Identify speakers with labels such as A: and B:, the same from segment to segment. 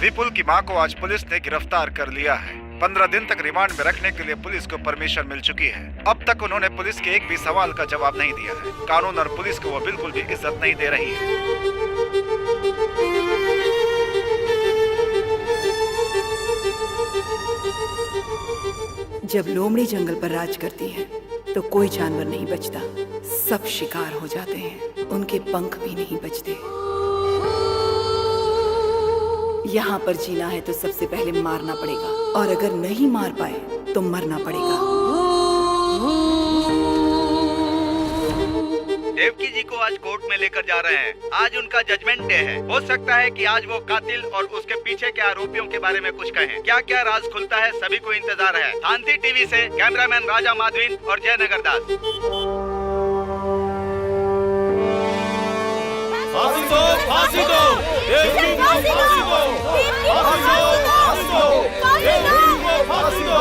A: विपुल की मां को आज पुलिस ने गिरफ्तार कर लिया है। 15 दिन तक रिमांड में रखने के लिए पुलिस को परमिशन मिल चुकी है। अब तक उन्होंने पुलिस के एक भी सवाल का जवाब नहीं दिया है। कानून और पुलिस को वो बिल्कुल भी इज्जत नहीं दे रही है।
B: जब लोमड़ी जंगल पर राज करती है तो कोई जानवर नहीं बचता, सब शिकार हो जाते हैं, उनके पंख भी नहीं बचते। यहाँ पर जीना है तो सबसे पहले मारना पड़ेगा, और अगर नहीं मार पाए तो मरना पड़ेगा।
C: देवकी जी को आज कोर्ट में लेकर जा रहे हैं। आज उनका जजमेंट डे है। हो सकता है कि आज वो कातिल और उसके पीछे के आरोपियों के बारे में कुछ कहें। क्या क्या राज खुलता है, सभी को इंतजार है। शांति टीवी से कैमरामैन राजा माधवीन और जयनगर दास।
D: फांसी दो, फांसी दो, देवकी को फांसी दो, फांसी दो, फांसी दो, देवकी को फांसी दो।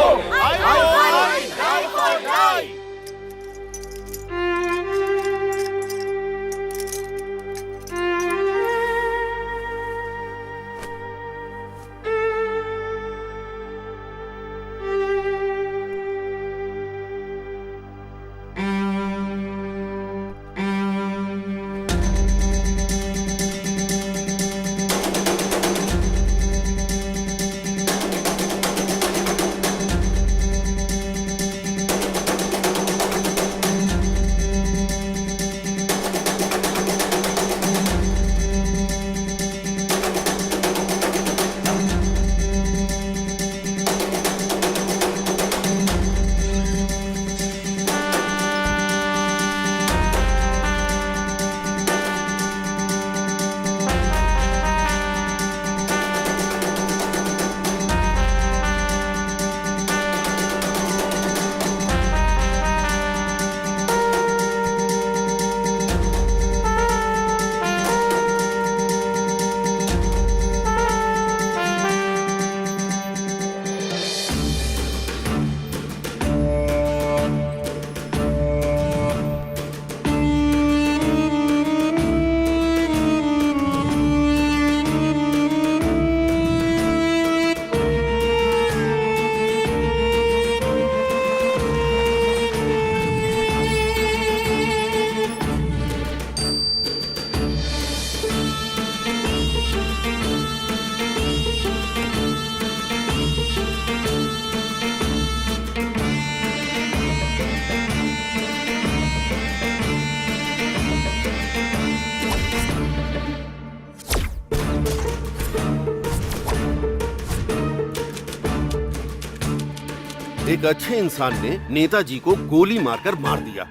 E: एक अच्छे इंसान ने नेताजी को गोली मारकर मार दिया।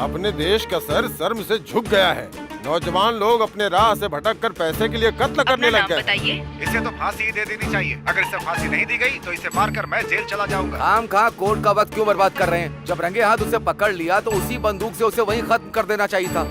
F: अपने देश का सर शर्म से झुक गया है। नौजवान लोग अपने राह से भटककर पैसे के लिए कत्ल करने लग गए।
A: इसे तो फांसी ही दे देनी चाहिए। अगर इसे फांसी नहीं दी गई तो इसे मारकर मैं जेल चला जाऊंगा।
G: हम कहाँ कोर्ट का वक्त क्यों बर्बाद कर रहे हैं? जब रंगे हाथ उसे पकड़ लिया तो उसी बंदूक से उसे वहीं खत्म कर देना चाहिए था।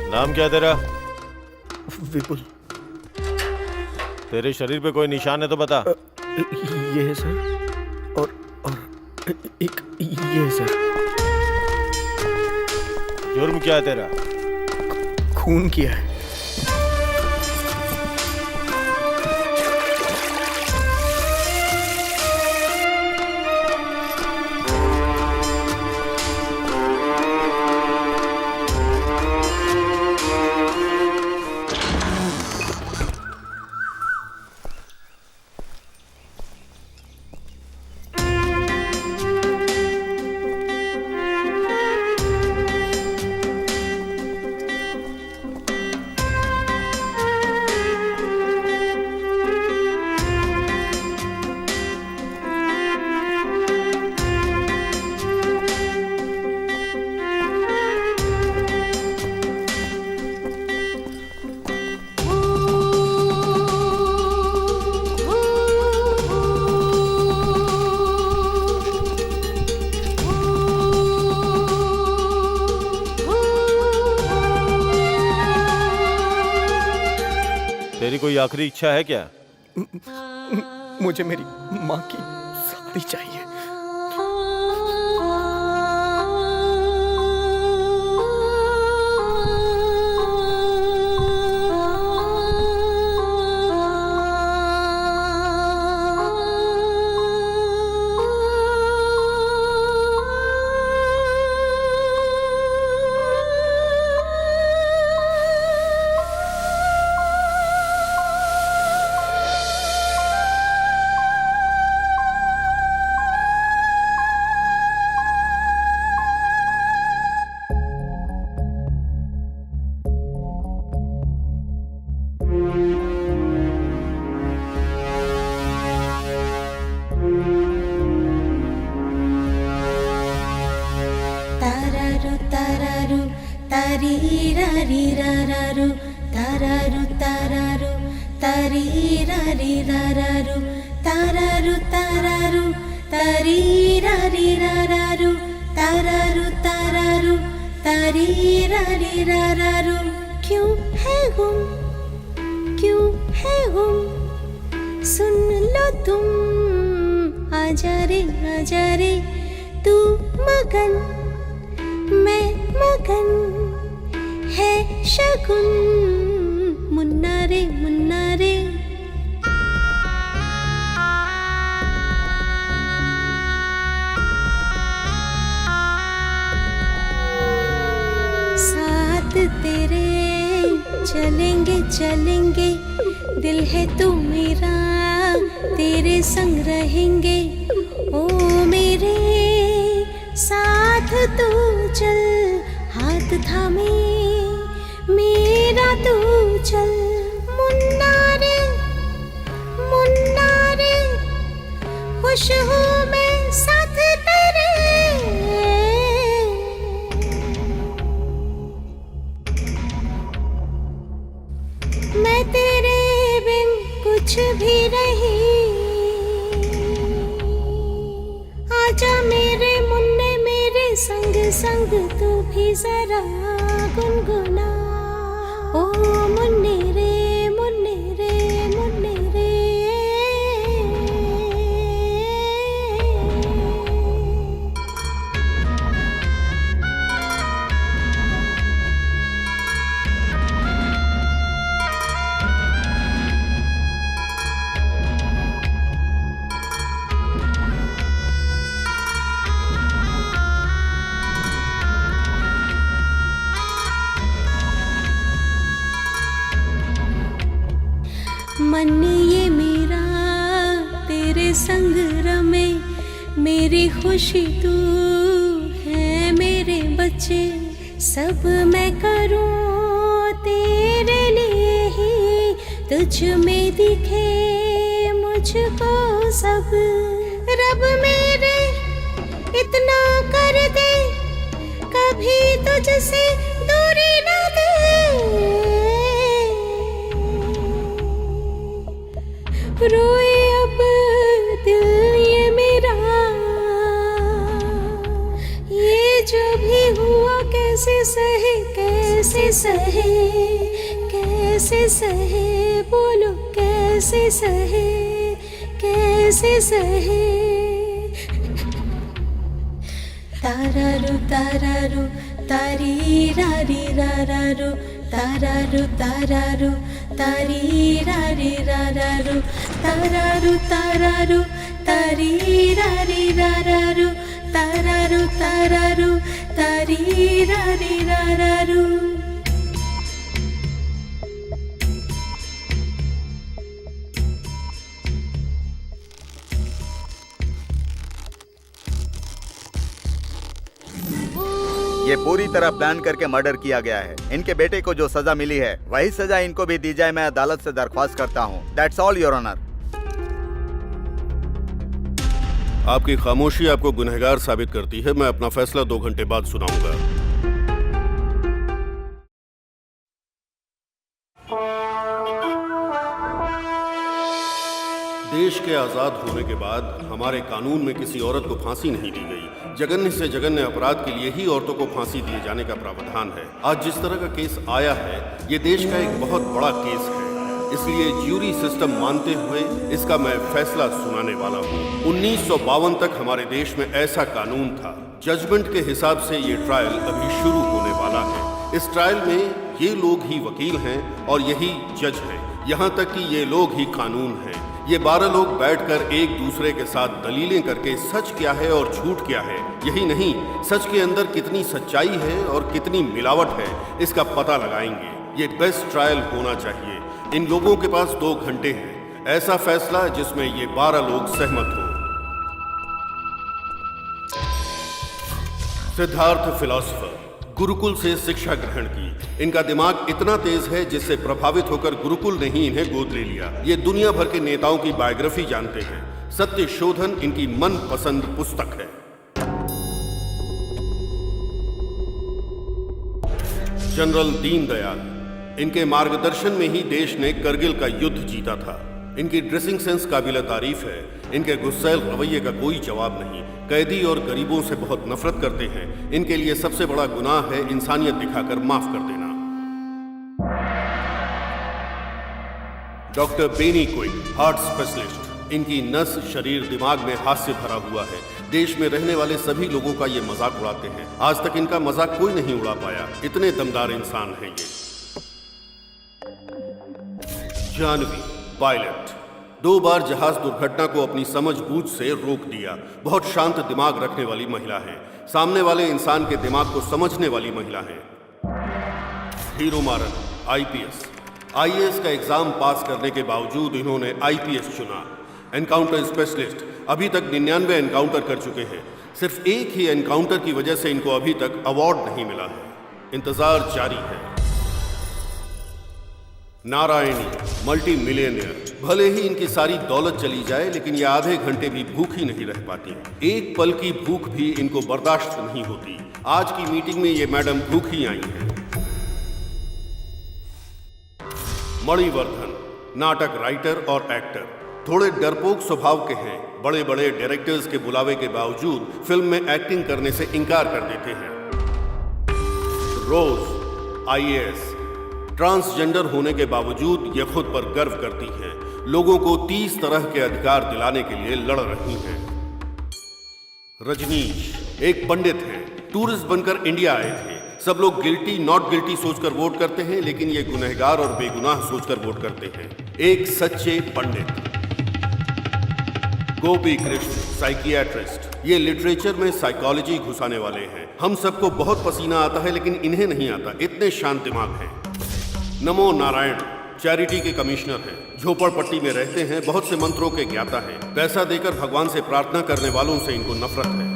D: नाम क्या तेरा?
H: विपुल।
D: तेरे शरीर पे कोई निशान है तो बता।
H: ये है सर, और एक ये है सर।
D: जुर्म क्या है तेरा?
H: खून किया है।
F: तेरी कोई आखिरी इच्छा है क्या?
H: मुझे मेरी माँ की साड़ी चाहिए।
I: Tararu tararu tarirariraru tararu tararu tarirariraru tararu tararu tarirariraru tararu tararu tarirariraru क्यों है गुम सुन लो तुम आजा रे तू मगन मैं मगन है शगुन मुन्ना रे साथ तेरे चलेंगे दिल है तू मेरा तेरे संग रहेंगे ओ मेरे साथ तू चल हाथ थामे मेरा तू चल मुन्ना रे खुश हूँ मैं साथ तेरे मैं तेरे बिन कुछ भी नहीं आजा मेरे मुन्ने मेरे संग तू भी जरा गुनगुना ओ मुन्ने रे मन ये मेरा तेरे संग रमे मेरी खुशी तू है मेरे बच्चे सब मैं करूं तेरे लिए ही तुझ में दिखे मुझको सब रब मेरे इतना कर दे कभी तुझसे दूरी न दे रोए अब दिल ये मेरा ये जो भी हुआ कैसे सहे बोलो कैसे सहे तारारू तारीरारीरारारू तारारू तारीरारीरारारू तारारू तारीरारीरारारू तारारू तारीरारीरारारू
C: ये पूरी तरह प्लान करके मर्डर किया गया है। इनके बेटे को जो सजा मिली है वही सजा इनको भी दी जाए, मैं अदालत से दरख्वास्त करता हूँ। That's all your honour.
E: आपकी खामोशी आपको गुनहगार साबित करती है। मैं अपना फैसला 2 घंटे बाद सुनाऊंगा। देश के आजाद होने के बाद हमारे कानून में किसी औरत को फांसी नहीं दी गई। जघन्य से जघन्य अपराध के लिए ही औरतों को फांसी दिए जाने का प्रावधान है। आज जिस तरह का केस आया है, ये देश का एक बहुत बड़ा केस है। इसलिए ज्यूरी सिस्टम मानते हुए इसका मैं फैसला सुनाने वाला हूँ। 1952 तक हमारे देश में ऐसा कानून था। जजमेंट के हिसाब से ये ट्रायल अभी शुरू होने वाला है। इस ट्रायल में ये लोग ही वकील हैं और यही जज हैं। यहाँ तक कि ये लोग ही कानून हैं। ये 12 लोग बैठकर एक दूसरे के साथ दलीलें करके सच क्या है और झूठ क्या है, यही नहीं सच के अंदर कितनी सच्चाई है और कितनी मिलावट है, इसका पता लगाएंगे। ये बेस्ट ट्रायल होना चाहिए। इन लोगों के पास 2 घंटे हैं। ऐसा फैसला जिसमें ये 12 लोग सहमत हो। सिद्धार्थ फिलॉसफर, गुरुकुल से शिक्षा ग्रहण की। इनका दिमाग इतना तेज है जिससे प्रभावित होकर गुरुकुल ने ही इन्हें गोद ले लिया। ये दुनिया भर के नेताओं की बायोग्राफी जानते हैं। सत्य शोधन इनकी मनपसंद पुस्तक है। जनरल दीनदयाल, इनके मार्गदर्शन में ही देश ने करगिल का युद्ध जीता था। इनकी ड्रेसिंग सेंस काबिल तारीफ है। इनके गुस्सैल रवैये का कोई जवाब नहीं। कैदी और गरीबों से बहुत नफरत करते हैं। इनके लिए सबसे बड़ा गुनाह है इंसानियत दिखाकर माफ कर देना। Doctor Benny Quick, heart specialist. इनकी नस, शरीर, दिमाग में हास्य भरा हुआ है। देश में रहने वाले सभी लोगों का ये मजाक उड़ाते हैं। आज तक इनका मजाक कोई नहीं उड़ा पाया। इतने दमदार इंसान हैं ये। जानवी, पायलट, 2 बार जहाज दुर्घटना को अपनी समझबूझ से रोक दिया। बहुत शांत दिमाग रखने वाली महिला है। सामने वाले इंसान के दिमाग को समझने वाली महिला है। हीरो मारन, आईपीएस। आईएएस का एग्जाम पास करने के बावजूद इन्होंने आईपीएस चुना। एनकाउंटर स्पेशलिस्ट, अभी तक 99 एनकाउंटर कर चुके हैं। सिर्फ एक ही एनकाउंटर की वजह से इनको अभी तक अवार्ड नहीं मिला है। इंतजार जारी है। Narayani, multi millionaire. भले ही इनकी सारी दौलत चली जाए लेकिन ये आधे घंटे भी भूखी नहीं रह पाती। एक पल की भूख भी इनको बर्दाश्त नहीं होती। आज की मीटिंग में ये मैडम भूखी आई हैं। मणिवर्धन, नाटक राइटर और एक्टर। थोड़े डरपोक स्वभाव के हैं। बड़े बड़े डायरेक्टर्स के बुलावे के बावजूद फिल्म में एक्टिंग करने से इनकार कर देते हैं। रोज, आईएएस। ट्रांसजेंडर होने के बावजूद ये खुद पर गर्व करती हैं। लोगों को 30 तरह के अधिकार दिलाने के लिए लड़ रही हैं। रजनीश, एक पंडित हैं। टूरिस्ट बनकर इंडिया आए थे। सब लोग गिल्टी नॉट गिल्टी सोचकर वोट करते हैं लेकिन ये गुनहगार और बेगुनाह सोचकर वोट करते हैं। एक सच्चे पंडित। गोपी कृष्ण, साइकियाट्रिस्ट। ये लिटरेचर में साइकोलॉजी घुसाने वाले हैं। हम सबको बहुत पसीना आता है लेकिन इन्हें नहीं आता। इतने शांत दिमाग हैं। नमो नारायण, चैरिटी के कमिश्नर हैं। झोपड़पट्टी में रहते हैं। बहुत से मंत्रों के ज्ञाता हैं। पैसा देकर भगवान से प्रार्थना करने वालों से इनको नफरत है।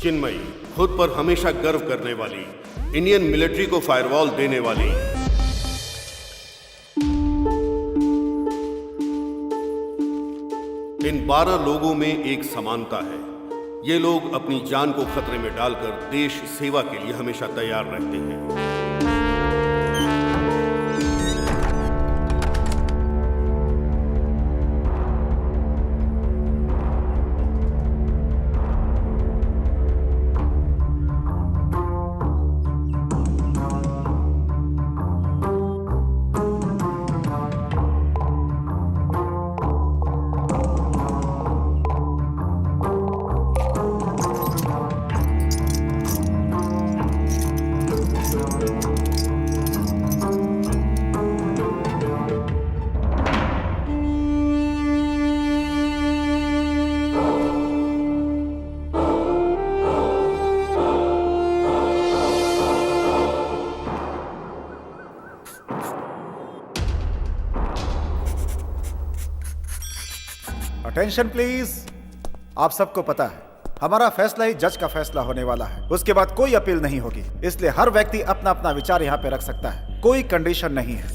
E: चिन्मयी, खुद पर हमेशा गर्व करने वाली। इंडियन मिलिट्री को फायरवॉल देने वाली। इन 12 लोगों में एक समानता है। ये लोग अपनी जान को खतरे में डालकर देश सेवा के लिए हमेशा तैयार रहते हैं।
J: Attention please. आप सबको पता है हमारा फैसला ही जज का फैसला होने वाला है। उसके बाद कोई अपील नहीं होगी। इसलिए हर व्यक्ति अपना अपना विचार यहाँ पे रख सकता है। कोई कंडीशन नहीं है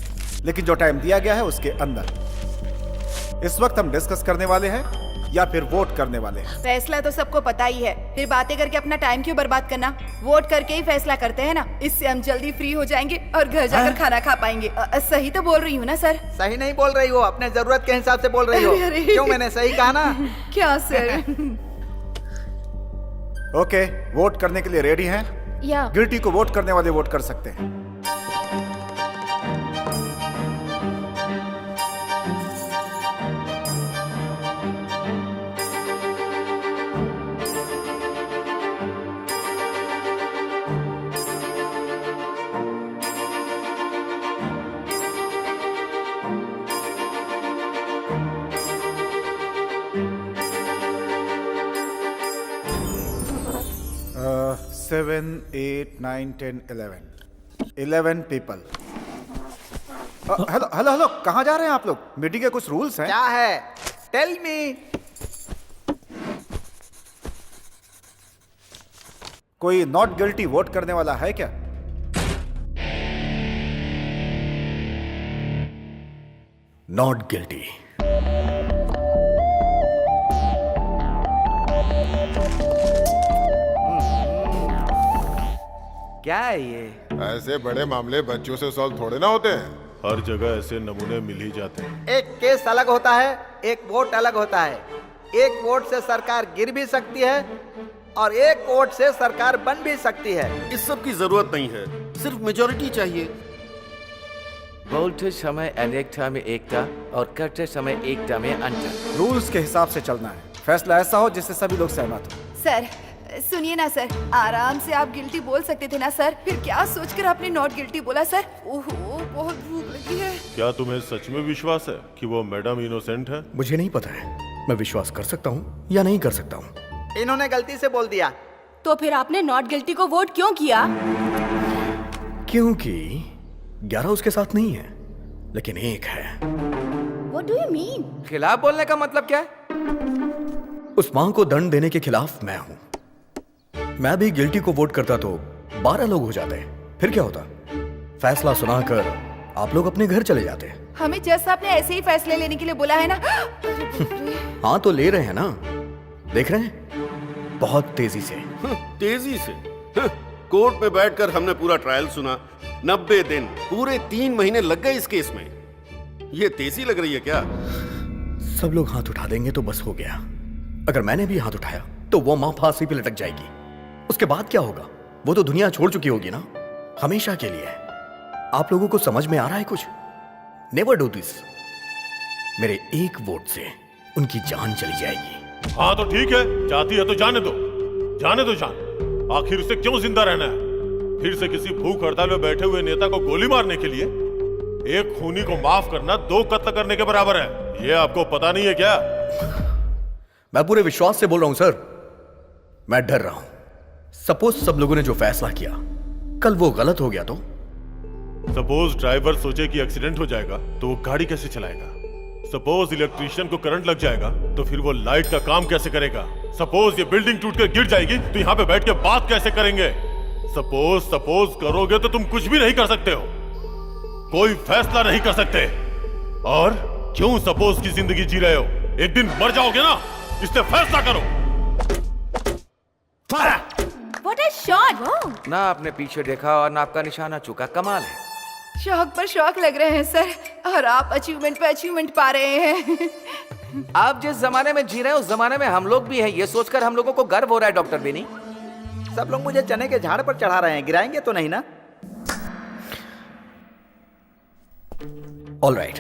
J: लेकिन जो टाइम दिया गया है उसके अंदर। इस वक्त हम डिस्कस करने वाले हैं या फिर वोट करने वाले हैं।
K: फैसला तो सबको पता ही है, फिर बातें करके अपना टाइम क्यों बर्बाद करना। वोट करके ही फैसला करते हैं ना। इससे हम जल्दी फ्री हो जाएंगे और घर जाकर खाना खा पाएंगे। सही तो बोल रही हूँ ना सर?
C: सही नहीं बोल रही हो, अपने जरूरत के हिसाब से बोल रही हो। क्यों, मैंने सही कहा ना?
K: क्या सर?
J: ओके, वोट करने के लिए रेडी हैं?
I: या
J: गिल्टी को वोट करने वाले वोट कर सकते हैं। Uh, 7, 8, 9, 10, 11 people. Hello hello hello, कहाँ जा रहे हैं आप लोग? मीटिंग के कुछ रूल्स हैं।
C: क्या है? Tell me.
J: कोई नॉट गिल्टी वोट करने वाला है क्या?
H: Not guilty.
C: क्या है ये?
F: ऐसे बड़े मामले बच्चों से सॉल्व थोड़े ना होते हैं।
E: हर जगह ऐसे नमूने मिल ही जाते हैं।
C: एक केस अलग होता है, एक वोट अलग होता है। एक वोट से सरकार गिर भी सकती है और एक वोट से सरकार बन भी सकती है।
E: इस सब की जरूरत नहीं है, सिर्फ मेजोरिटी चाहिए।
G: बोलते समय अनेकता में एकता और करते समय एकता में अंतर।
J: रूल्स के हिसाब से चलना है। फैसला ऐसा हो जिससे सभी लोग सहमत हो।
K: सर सुनिए ना सर, आराम से आप गिल्टी बोल सकते थे ना सर। फिर क्या सोचकर आपने नॉट गिल्टी बोला सर? ओहो, बहुत भूख लगी है।
E: क्या तुम्हें सच में विश्वास है कि वो मैडम इनोसेंट है?
H: मुझे नहीं पता है, मैं विश्वास कर सकता हूँ या नहीं कर सकता हूँ।
C: इन्होंने गलती से बोल दिया।
I: तो फिर आपने नॉट गिल्टी को वोट क्यों किया?
H: क्योंकि 11 उसके साथ नहीं है, लेकिन एक है।
I: What do you mean?
G: खिलाफ बोलने का मतलब क्या है?
H: उस मां को दंड देने के खिलाफ मैं हूं। मैं भी गिल्टी को वोट करता तो 12 लोग हो जाते, फिर क्या होता? फैसला सुनाकर आप लोग अपने घर चले जाते।
K: हमें जस्ट आपने ऐसे ही फैसले लेने के लिए बोला है ना।
H: हाँ तो ले रहे हैं ना, देख रहे हैं, बहुत तेजी से।
E: तेजी से? कोर्ट में बैठकर हमने पूरा ट्रायल सुना। 90 दिन, पूरे 3 महीने लग गए इस केस में। ये तेजी लग रही है क्या?
H: सब लोग हाथ उठा देंगे तो बस हो गया। अगर मैंने भी हाथ उठाया तो वो मां फांसी पे लटक जाएगी। उसके बाद क्या होगा? वो तो दुनिया छोड़ चुकी होगी ना, हमेशा के लिए। आप लोगों को समझ में आ रहा है कुछ? Never do this. मेरे एक वोट से उनकी जान चली जाएगी।
E: हाँ तो ठीक है, जाती है तो जाने दो, जाने दो जान। आखिर उसे क्यों जिंदा रहना है? फिर से किसी भूख हड़ताल में बैठे हुए नेता को गोली मारने के लिए? एक खूनी को माफ करना 2 कत्ल करने के बराबर है। ये आपको पता नहीं है क्या?
H: मैं पूरे विश्वास से बोल रहा हूं सर, मैं डर रहा हूं। सपोज सब लोगों ने जो फैसला किया कल वो गलत हो गया तो?
E: सपोज ड्राइवर सोचे कि एक्सीडेंट हो जाएगा तो वो गाड़ी कैसे चलाएगा? सपोज इलेक्ट्रिशियन को करंट लग जाएगा तो फिर वो लाइट का काम कैसे करेगा? सपोज ये बिल्डिंग टूटकर गिर जाएगी तो यहाँ पे बैठ के बात कैसे करेंगे? सपोज करोगे तो तुम कुछ भी नहीं कर सकते हो, कोई फैसला नहीं कर सकते। और क्यों सपोज की जिंदगी जी रहे हो? एक दिन मर जाओगे ना, इससे फैसला करो।
I: What a shot!
G: ना आपने पीछे देखा और ना आपका निशाना चुका, कमाल है।
K: शौक पर शौक लग रहे हैं सर, और आप अचीवमेंट पे अचीवमेंट पा रहे हैं।
G: आप जिस जमाने में जी रहे हैं उस जमाने में हम लोग भी हैं, ये सोचकर हम लोगों को गर्व हो रहा है डॉक्टर बेनी।
C: सब लोग मुझे चने के झाड़ पर चढ़ा रहे हैं, गिराएंगे तो नहीं ना?
H: All right,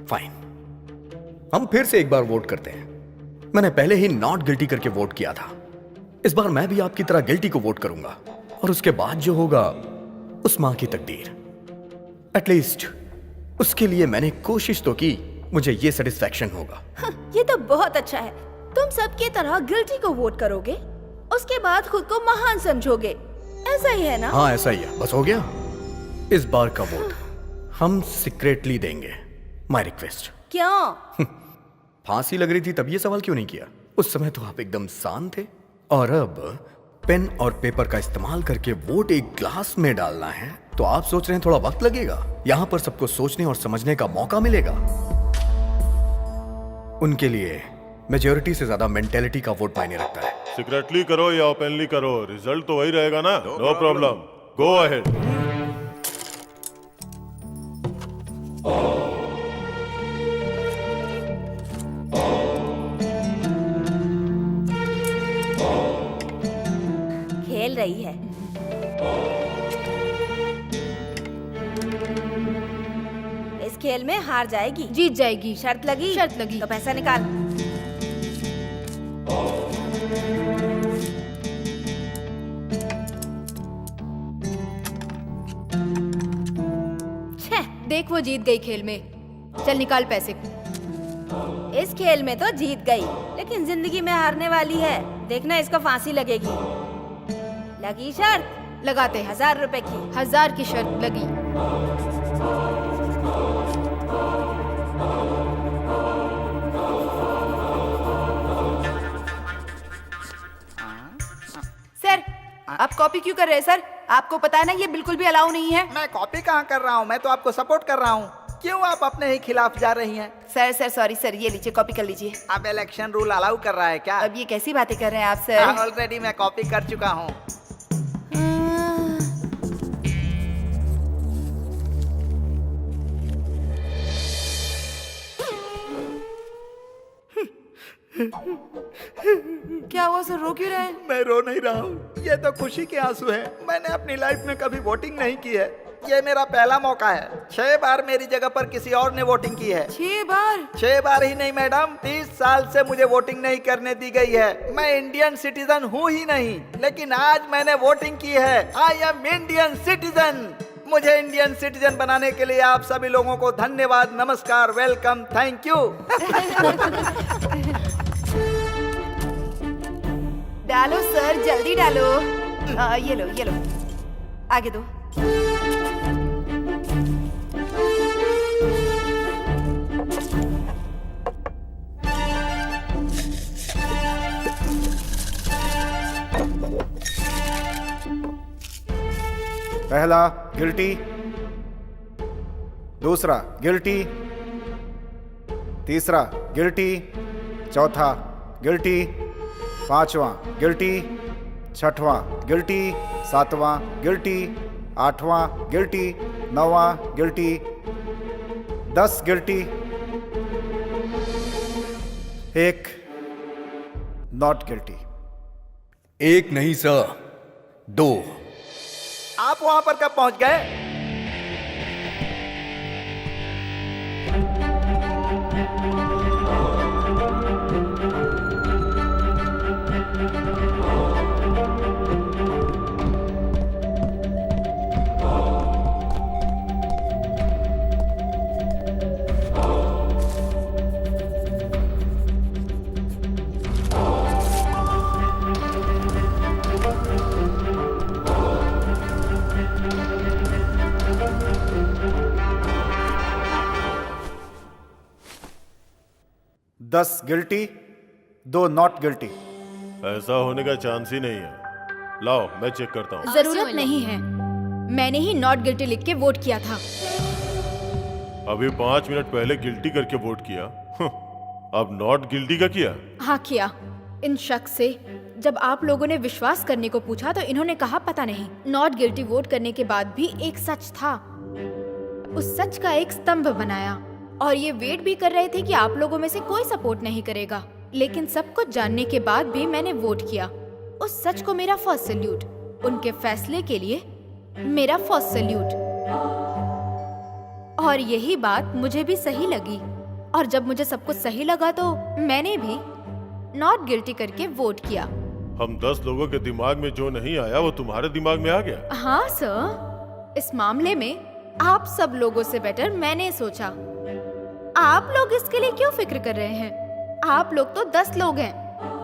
H: fine. हम फिर से एक बार वोट करते हैं। मैंने पहले ही नॉट गिल्टी करके वोट किया था। इस बार मैं भी आपकी तरह गिल्टी को वोट करूंगा, और उसके बाद जो होगा उस मां की तकदीर। एटलीस्ट उसके लिए मैंने कोशिश तो की, मुझे ये सेटिस्फैक्शन होगा।
I: ये तो बहुत अच्छा है। तुम सबकी तरह गिल्टी को वोट करोगे, उसके बाद खुद को महान समझोगे, ऐसा ही है ना?
H: हाँ ऐसा ही है, बस हो गया। इस बार का वोट हम सीक्रेटली देंगे। My request.
I: क्यों?
H: फांसी लग रही थी तब ये सवाल क्यों नहीं किया? उस समय तो आप एकदम शांत थे। और अब पेन और पेपर का इस्तेमाल करके वोट एक ग्लास में डालना है तो आप सोच रहे हैं थोड़ा वक्त लगेगा? यहां पर सबको सोचने और समझने का मौका मिलेगा। उनके लिए मेजॉरिटी से ज्यादा मेंटेलिटी का वोट मायने रखता है।
E: सीक्रेटली करो या ओपनली करो, रिजल्ट तो वही रहेगा ना। No problem, go ahead.
I: खेल रही है। इस खेल में हार जाएगी।
K: जीत जाएगी।
I: शर्त लगी?
K: शर्त लगी।
I: तो पैसा निकाल।
K: देख वो जीत गई खेल में। चल निकाल पैसे।
I: इस खेल में तो जीत गई, लेकिन जिंदगी में हारने वाली है। देखना इसको फांसी लगेगी। लगी शर्त?
K: लगाते हैं।
I: 1000 रुपए की।
K: 1000 की शर्त लगी। सर, आप कॉपी क्यों कर रहे हैं सर? आपको पता है ना ये बिल्कुल भी अलाउ नहीं है।
C: मैं कॉपी कहाँ कर रहा हूँ, मैं तो आपको सपोर्ट कर रहा हूँ। क्यों आप अपने ही खिलाफ जा रही हैं?
K: सर सॉरी सर, ये लीजिए कॉपी कर लीजिए।
C: अब इलेक्शन रूल अलाउ कर रहा है क्या?
K: अब ये कैसी बातें कर रहे हैं आप सर?
C: ऑलरेडी मैं कॉपी कर चुका हूँ।
K: क्या हुआ सर, रो क्यों रहे हैं?
C: मैं रो नहीं रहा हूँ, ये तो खुशी के आंसू है। मैंने अपनी लाइफ में कभी वोटिंग नहीं की है, ये मेरा पहला मौका है। 6 बार मेरी जगह पर किसी और ने वोटिंग की है।
K: 6 बार?
C: 6 बार ही नहीं मैडम, 30 साल से मुझे वोटिंग नहीं करने दी गई है। मैं इंडियन सिटीजन हूँ ही नहीं, लेकिन आज मैंने वोटिंग की है। I am Indian citizen. मुझे इंडियन सिटीजन बनाने के लिए आप सभी लोगों को धन्यवाद, नमस्कार, वेलकम, थैंक यू।
K: डालो सर, जल्दी डालो। ये लो आगे दो।
J: पहला गिल्टी, दूसरा गिल्टी, तीसरा गिल्टी, चौथा गिल्टी, पांचवा गिल्टी, छठवां गिल्टी, सातवां गिल्टी, आठवां गिल्टी, नौवां गिल्टी, 10 गिल्टी, 1 नॉट गिल्टी।
H: 1 नहीं सर, 2।
C: आप वहां पर कब पहुंच गए?
J: दस गिल्टी, 2 नॉट गिल्टी।
D: ऐसा होने का चांस ही नहीं है। लाओ मैं चेक करता हूँ।
K: जरूरत नहीं है, मैंने ही नॉट गिल्टी लिख के वोट किया था।
D: अभी 5 मिनट पहले गिल्टी करके वोट किया, अब नॉट गिल्टी का किया?
K: हाँ किया। इन शख्स से जब आप लोगों ने विश्वास करने को पूछा तो इन्होंने कहा पता नहीं। नॉट गिल्टी वोट करने के बाद भी एक सच था, उस सच का एक स्तंभ बनाया और ये वेट भी कर रहे थे कि आप लोगों में से कोई सपोर्ट नहीं करेगा। लेकिन सब कुछ जानने के बाद भी मैंने वोट किया। उस सच को मेरा फर्स्ट सैल्यूट, उनके फैसले के लिए मेरा फर्स्ट सैल्यूट। और यही बात मुझे भी सही लगी, और जब मुझे सब कुछ सही लगा तो मैंने भी नॉट गिल्टी करके वोट किया।
D: हम 10 लोगों के दिमाग में जो नहीं आया वो तुम्हारे दिमाग में आ गया?
K: हाँ सर, इस मामले में आप सब लोगों से बेटर मैंने सोचा। आप लोग इसके लिए क्यों फिक्र कर रहे हैं? आप लोग तो 10 लोग हैं,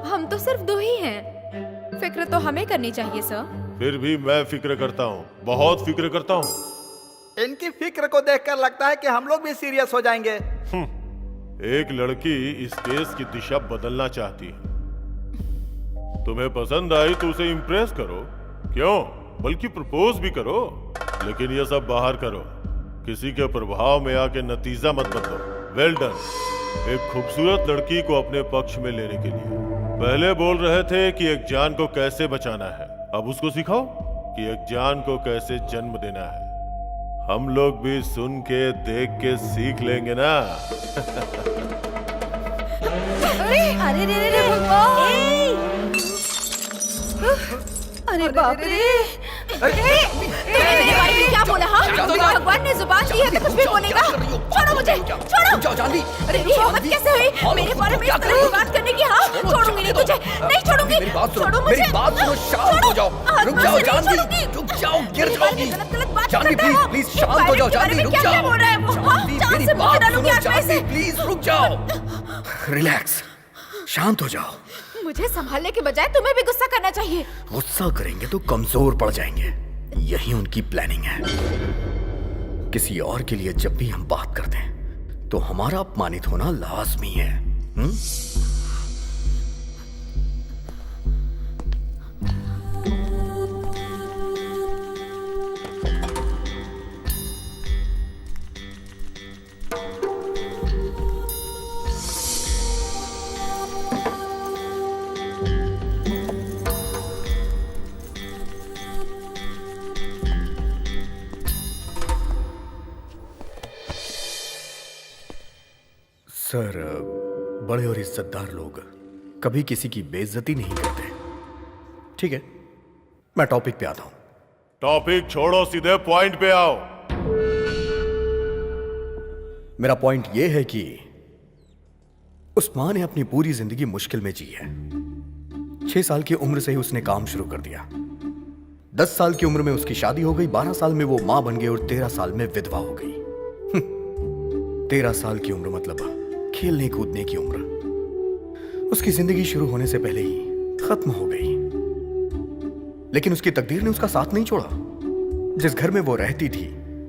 K: हम तो सिर्फ 2 ही हैं। फिक्र तो हमें करनी चाहिए सर।
D: फिर भी मैं फिक्र करता हूँ, बहुत फिक्र करता हूँ।
C: इनकी फिक्र को देखकर लगता है कि हम लोग भी सीरियस हो जाएंगे।
D: एक लड़की इस केस की दिशा बदलना चाहती है। तुम्हें पसंद आई तो उसे इम्प्रेस करो, क्यों बल्कि प्रपोज भी करो। लेकिन ये सब बाहर करो, किसी के प्रभाव में आके नतीजा मत बदलो। Well done. एक खूबसूरत लड़की को अपने पक्ष में लेने के लिए पहले बोल रहे थे कि एक जान को कैसे बचाना है, अब उसको सिखाओ कि एक जान को कैसे जन्म देना है। हम लोग भी सुन के देख के सीख लेंगे ना।
I: अरे रे रे भगवान! अरे बाप रे!
K: मेरे बारे में क्या बोला? हाँ, भगवान ने जुबान दी है तो कुछ भी बोलेगा। छोड़ो मुझे, छोड़ो।
H: जाओ जानवी।
K: अरे ये हिम्मत कैसे हुई मेरे बारे में इस तरह की बात करने की? हाँ, छोड़ूंगी नहीं तुझे, नहीं छोड़ूंगी।
H: मेरी बात सुनो,
K: छोड़ो मुझे।
H: मेरी बात सुनो, शांत हो जाओ। रुक जाओ जानवी, रुक जाओ, गिर जाओगी। जानवी प्लीज प्लीज शांत हो जाओ। जानवी रुक जाओ।
K: बोल रहा है वो?
H: जानवी
K: जान
H: मेरी
K: से मुझे
H: बात
K: डालूंगी
H: सुनो।
K: आग में से।
H: जानवी प्लीज रुक जाओ। रिलैक्स, शांत हो जाओ।
K: मुझे संभालने के बजाय तुम्हें भी गुस्सा करना चाहिए।
H: गुस्सा करेंगे तो कमजोर पड़ जाएंगे, यही उनकी प्लानिंग है। किसी और के लिए जब भी हम बात करते हैं तो हमारा अपमानित होना लाजमी है। सर, बड़े और इज्जतदार लोग कभी किसी की बेइज्जती नहीं करते। ठीक है, मैं टॉपिक पे आता हूं।
D: टॉपिक छोड़ो, सीधे पॉइंट पे आओ।
H: मेरा पॉइंट यह है कि उस मां ने अपनी पूरी जिंदगी मुश्किल में जी है। 6 साल की उम्र से ही उसने काम शुरू कर दिया। 10 साल की उम्र में उसकी शादी हो गई, 12 साल में वो मां बन गई और 13 साल में विधवा हो गई। 13 साल की उम्र मतलब खेलने कूदने की उम्र। उसकी जिंदगी शुरू होने से पहले ही खत्म हो गई। लेकिन उसकी तकदीर ने उसका साथ नहीं छोड़ा। जिस घर में वो रहती थी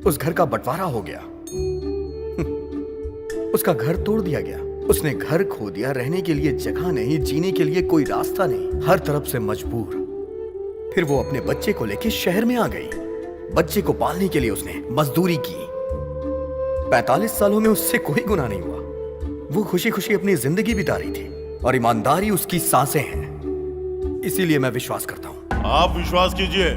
H: उस घर का बंटवारा हो गया। उसका घर तोड़ दिया गया। उसने घर खो दिया, रहने के लिए जगह नहीं, जीने के लिए कोई रास्ता नहीं, हर तरफ से मजबूर। फिर वो अपने बच्चे को लेकर शहर में आ गई। बच्चे को पालने के लिए उसने मजदूरी की। 45 सालों में उससे कोई गुनाह नहीं हुआ। वो खुशी खुशी अपनी जिंदगी बिता रही थी और ईमानदारी उसकी सांसें हैं। इसीलिए मैं विश्वास करता हूं।
D: आप विश्वास कीजिए,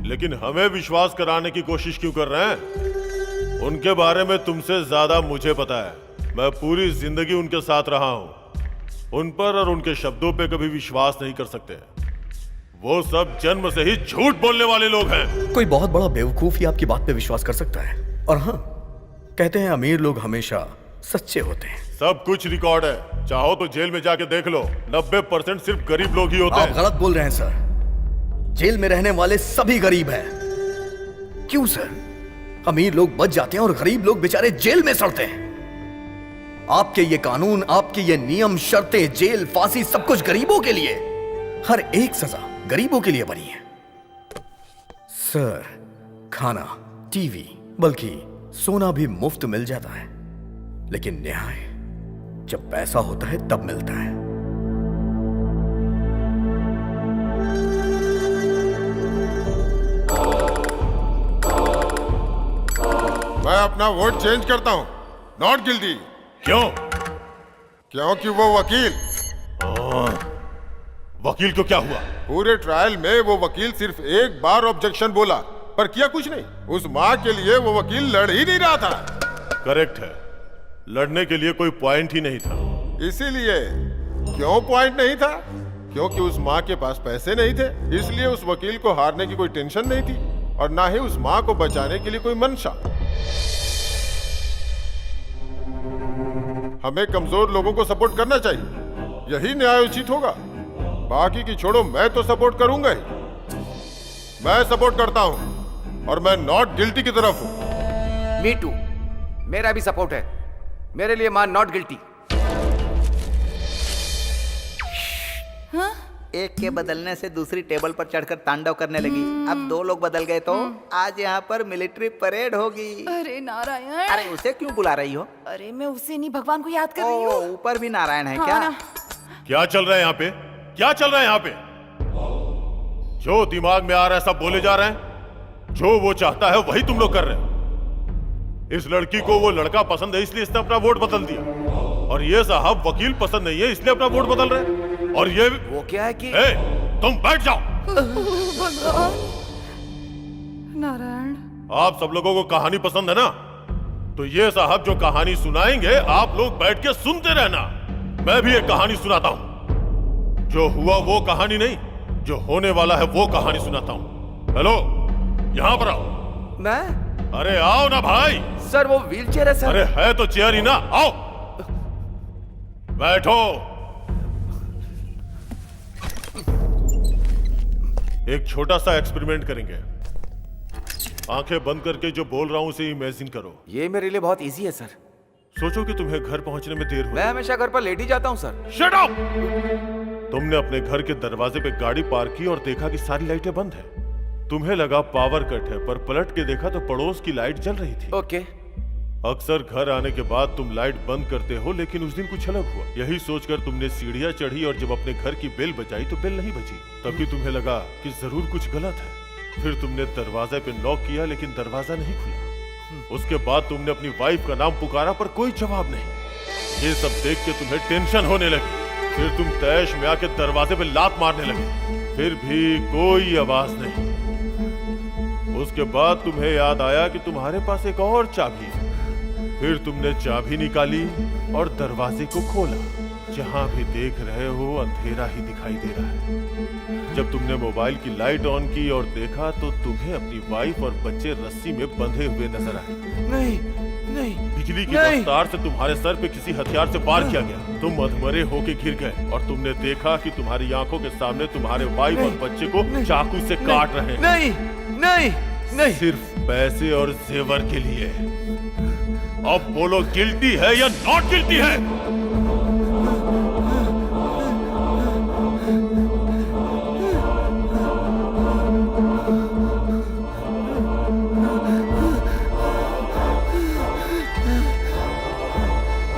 D: लेकिन हमें विश्वास कराने की कोशिश क्यों कर रहे हैं? उनके बारे में तुमसे ज्यादा मुझे पता है। मैं पूरी जिंदगी उनके साथ रहा हूं। उन पर और उनके शब्दों पे कभी विश्वास नहीं कर सकते। वो सब जन्म से ही झूठ बोलने वाले लोग हैं।
H: कोई बहुत बड़ा बेवकूफ ही आपकी बात पे विश्वास कर सकता है। और हाँ, कहते हैं अमीर लोग हमेशा सच्चे होते हैं।
D: सब कुछ रिकॉर्ड है, चाहो तो जेल में जाके देख लो। 90% सिर्फ गरीब लोग ही होते हैं।
H: आप गलत बोल रहे हैं सर। जेल में रहने वाले सभी गरीब हैं। क्यों सर? अमीर लोग बच जाते हैं और गरीब लोग बेचारे जेल में सड़ते हैं। आपके ये कानून, आपके ये नियम, शर्तें, जेल, फांसी, सब कुछ गरीबों के लिए। हर एक सजा गरीबों के लिए बनी है। सर, खाना, टीवी, बल्कि सोना भी मुफ्त मिल जाता है। लेकिन न्याय जब पैसा होता है तब मिलता है।
F: मैं अपना वोट चेंज करता हूं। Not guilty.
D: क्यों?
F: क्योंकि वो वकील।
D: वकील को क्या हुआ?
F: पूरे ट्रायल में वो वकील सिर्फ एक बार ऑब्जेक्शन बोला, पर किया कुछ नहीं। उस माँ के लिए वो वकील लड़ ही नहीं रहा था।
D: करेक्ट है, लड़ने के लिए कोई पॉइंट ही नहीं था।
F: इसीलिए। क्यों पॉइंट नहीं था? क्योंकि उस माँ के पास पैसे नहीं थे। इसलिए उस वकील को हारने की कोई टेंशन नहीं थी और ना ही उस माँ को बचाने के लिए कोई मंशा। हमें कमजोर लोगों को सपोर्ट करना चाहिए, यही न्याय उचित होगा। बाकी की छोड़ो, मैं तो सपोर्ट करूंगा ही। मैं सपोर्ट करता हूं और मैं नॉट गिल्टी की तरफ हूं।
G: मी टू, मेरा भी सपोर्ट है। मेरे लिए मान नॉट गिल्टी।
C: एक के बदलने से दूसरी टेबल पर चढ़कर तांडव करने लगी। अब 2 लोग बदल गए तो आज यहाँ पर मिलिट्री परेड होगी।
B: अरे नारायण!
C: अरे उसे क्यों बुला रही हो?
B: अरे मैं उसे नहीं, भगवान को याद कर रही हूँ।
C: ऊपर भी नारायण है
B: हाँ
C: क्या?
B: ना।
D: क्या चल रहा है यहाँ पे? क्या चल रहा है यहाँ पे? जो दिमाग में आ रहा है सब बोले जा रहे हैं। जो वो चाहता है वही तुम लोग कर रहे हो। इस लड़की को वो लड़का पसंद है इसलिए इसने अपना वोट बदल दिया, और ये साहब वकील पसंद नहीं है इसलिए अपना वोट बदल रहे हैं। और ये
G: वो क्या है कि
D: तुम बैठ जाओ।
B: भगवान! नारायण!
D: आप सब लोगों को कहानी पसंद है ना, तो ये साहब जो कहानी सुनाएंगे आप लोग बैठ के सुनते रहना। मैं भी एक कहानी सुनाता हूं। जो हुआ वो कहानी नहीं, जो होने वाला है वो कहानी सुनाता हूं। हेलो, यहाँ पर आओ।
G: मैं?
D: अरे आओ ना भाई।
G: सर वो व्हीलचेयर है सर।
D: अरे है तो चेयर ही ना, आओ बैठो। एक छोटा सा एक्सपेरिमेंट करेंगे। आंखें बंद करके जो बोल रहा हूं उसे इमेजिन करो।
G: ये मेरे लिए बहुत इजी है सर।
D: सोचो कि तुम्हें घर पहुंचने में देर हुई।
G: मैं हमेशा घर पर लेट ही जाता हूं सर।
D: Shut up! तुमने अपने घर के दरवाजे पे गाड़ी पार्क की और देखा कि सारी लाइटें बंद हैं। तुम्हें लगा पावर कट है, पर पलट के देखा तो पड़ोस की लाइट जल रही थी।
G: ओके।
D: अक्सर घर आने के बाद तुम लाइट बंद करते हो, लेकिन उस दिन कुछ अलग हुआ। यही सोचकर तुमने सीढ़ियां चढ़ी और जब अपने घर की बेल बजाई तो बेल नहीं बजी। तभी तुम्हें लगा कि जरूर कुछ गलत है। फिर तुमने दरवाजे पे नॉक किया, लेकिन दरवाजा नहीं खुला। उसके बाद तुमने अपनी वाइफ का नाम पुकारा, पर कोई जवाब नहीं। ये सब देख के तुम्हें टेंशन होने लगी। फिर तुम तैश में आके दरवाजे पे लात मारने लगे, फिर भी कोई आवाज नहीं। उसके बाद तुम्हें याद आया कि तुम्हारे पास एक और चाबी है। फिर तुमने चाबी निकाली और दरवाजे को खोला। जहां भी देख रहे हो अंधेरा ही दिखाई दे रहा है। जब तुमने मोबाइल की लाइट ऑन की और देखा तो तुम्हें अपनी वाइफ और बच्चे रस्सी में बंधे हुए नजर आए।
G: नहीं नहीं,
D: बिजली की रफ्तार से तुम्हारे सर पे किसी हथियार से वार किया गया। तुम अधमरे होके गिर गए और तुमने देखा कि तुम्हारी आंखों के सामने तुम्हारे वाइफ और बच्चे को चाकू से काट रहे हैं।
G: नहीं नहीं नहीं,
D: सिर्फ पैसे और जेवर के लिए। अब बोलो, गिल्टी है या नॉट गिल्टी है?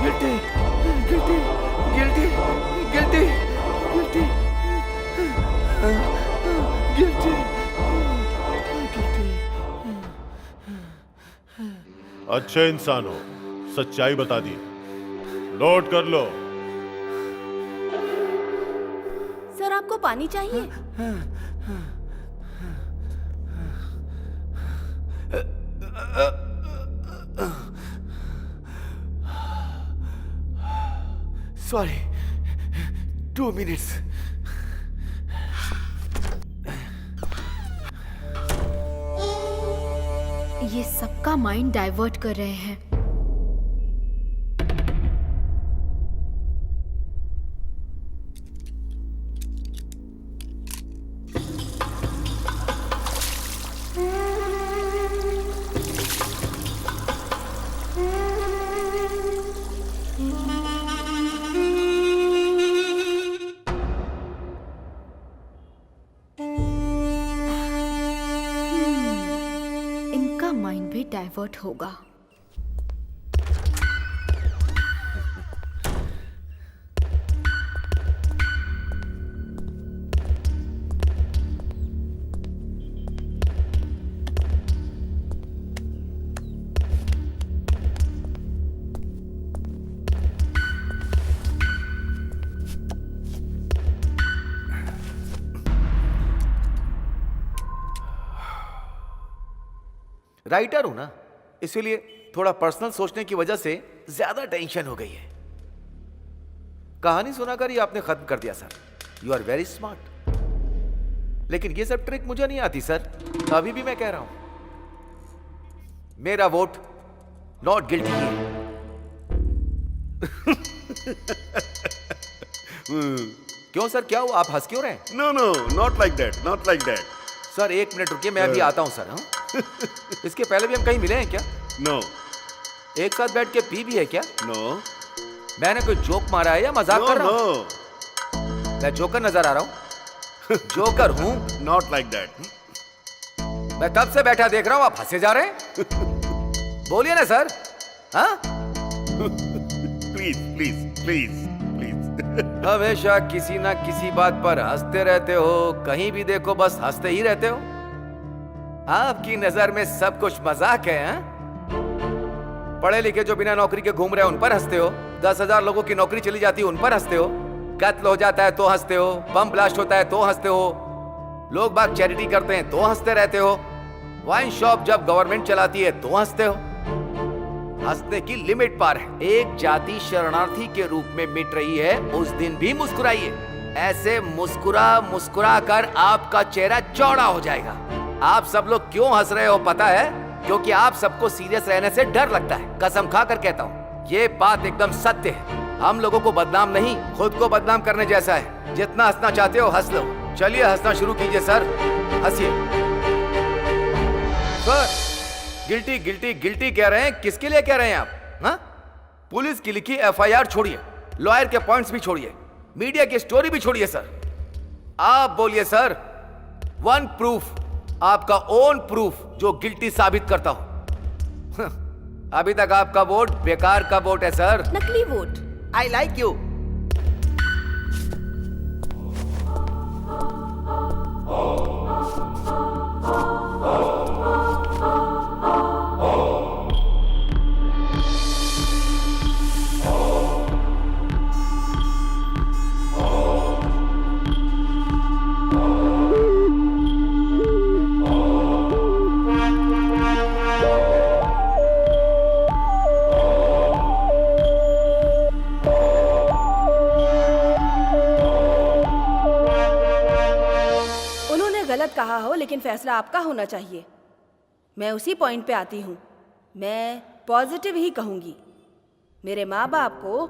G: Guilty guilty guilty guilty guilty guilty.
D: अच्छे इंसान हो, सच्चाई बता दी। नोट कर लो।
I: सर आपको पानी चाहिए?
G: Sorry, 2 minutes.
K: ये सबका माइंड डाइवर्ट कर रहे हैं। इनका माइंड भी डाइवर्ट होगा।
G: राइटर हूं ना, इसीलिए थोड़ा पर्सनल सोचने की वजह से ज्यादा टेंशन हो गई है। कहानी सुनाकर ही आपने खत्म कर दिया sir. You are very smart. लेकिन ये सब ट्रिक मुझे नहीं आती सर। अभी भी मैं कह रहा हूं, मेरा वोट नॉट गिल्टी है। क्यों सर, क्या हुआ? आप हंस क्यों रहे हैं?
E: No no, not like that, not like that.
G: Sir 1 minute रुकिए, मैं अभी आता हूं सर। हाँ? इसके पहले भी हम कहीं मिले हैं क्या?
E: नो
G: एक साथ बैठ के पी भी है क्या?
E: नो
G: मैंने कोई जोक मारा है या मजाक कर रहा हूं?
E: नो,
G: मैं जोकर नजर आ रहा हूं? जोकर हूं?
E: Not like that.
G: मैं कब से बैठा देख रहा हूं, आप हंसे जा रहे हैं। बोलिए ना सर। हाँ?
E: Please please please please.
G: हमेशा किसी ना किसी बात पर हंसते रहते हो, कहीं भी देखो बस हंसते ही रहते हो। आपकी नजर में सब कुछ मजाक है। हाँ? पढ़े लिखे जो बिना नौकरी के घूम रहे हैं उन पर हंसते हो। 10,000 लोगों की नौकरी चली जाती है उन पर हंसते हो। कत्ल हो जाता है तो हंसते हो। बम ब्लास्ट होता है तो हंसते हो। लोग बाग चैरिटी करते हैं तो हंसते रहते हो। वाइन शॉप जब गवर्नमेंट चलाती है तो हंसते हो। हंसने की लिमिट पार है। एक जाति शरणार्थी के रूप में मिट रही है, उस दिन भी मुस्कुराइए। ऐसे मुस्कुरा मुस्कुरा कर आपका चेहरा चौड़ा हो जाएगा। आप सब लोग क्यों हंस रहे हो पता है? क्योंकि आप सबको सीरियस रहने से डर लगता है। कसम खाकर कहता हूँ, ये बात एकदम सत्य है। हम लोगों को बदनाम नहीं, खुद को बदनाम करने जैसा है। जितना हंसना चाहते हो हंस लो। चलिए हंसना शुरू कीजिए सर, हंसिए। सर गिल्टी गिल्टी गिल्टी कह रहे हैं, किसके लिए कह रहे हैं आप? हाँ? पुलिस की लिखी एफआईआर छोड़िए, लॉयर के पॉइंट्स भी छोड़िए, मीडिया की स्टोरी भी छोड़िए सर। आप बोलिए सर, वन प्रूफ, आपका ओन प्रूफ जो गिल्टी साबित करता हो। अभी तक आपका वोट बेकार का वोट है सर।
I: नकली वोट।
C: I like you.
I: कहा हो, लेकिन फैसला आपका होना चाहिए। मैं उसी पॉइंट पे आती हूँ। मैं पॉजिटिव ही कहूँगी। मेरे माँ बाप को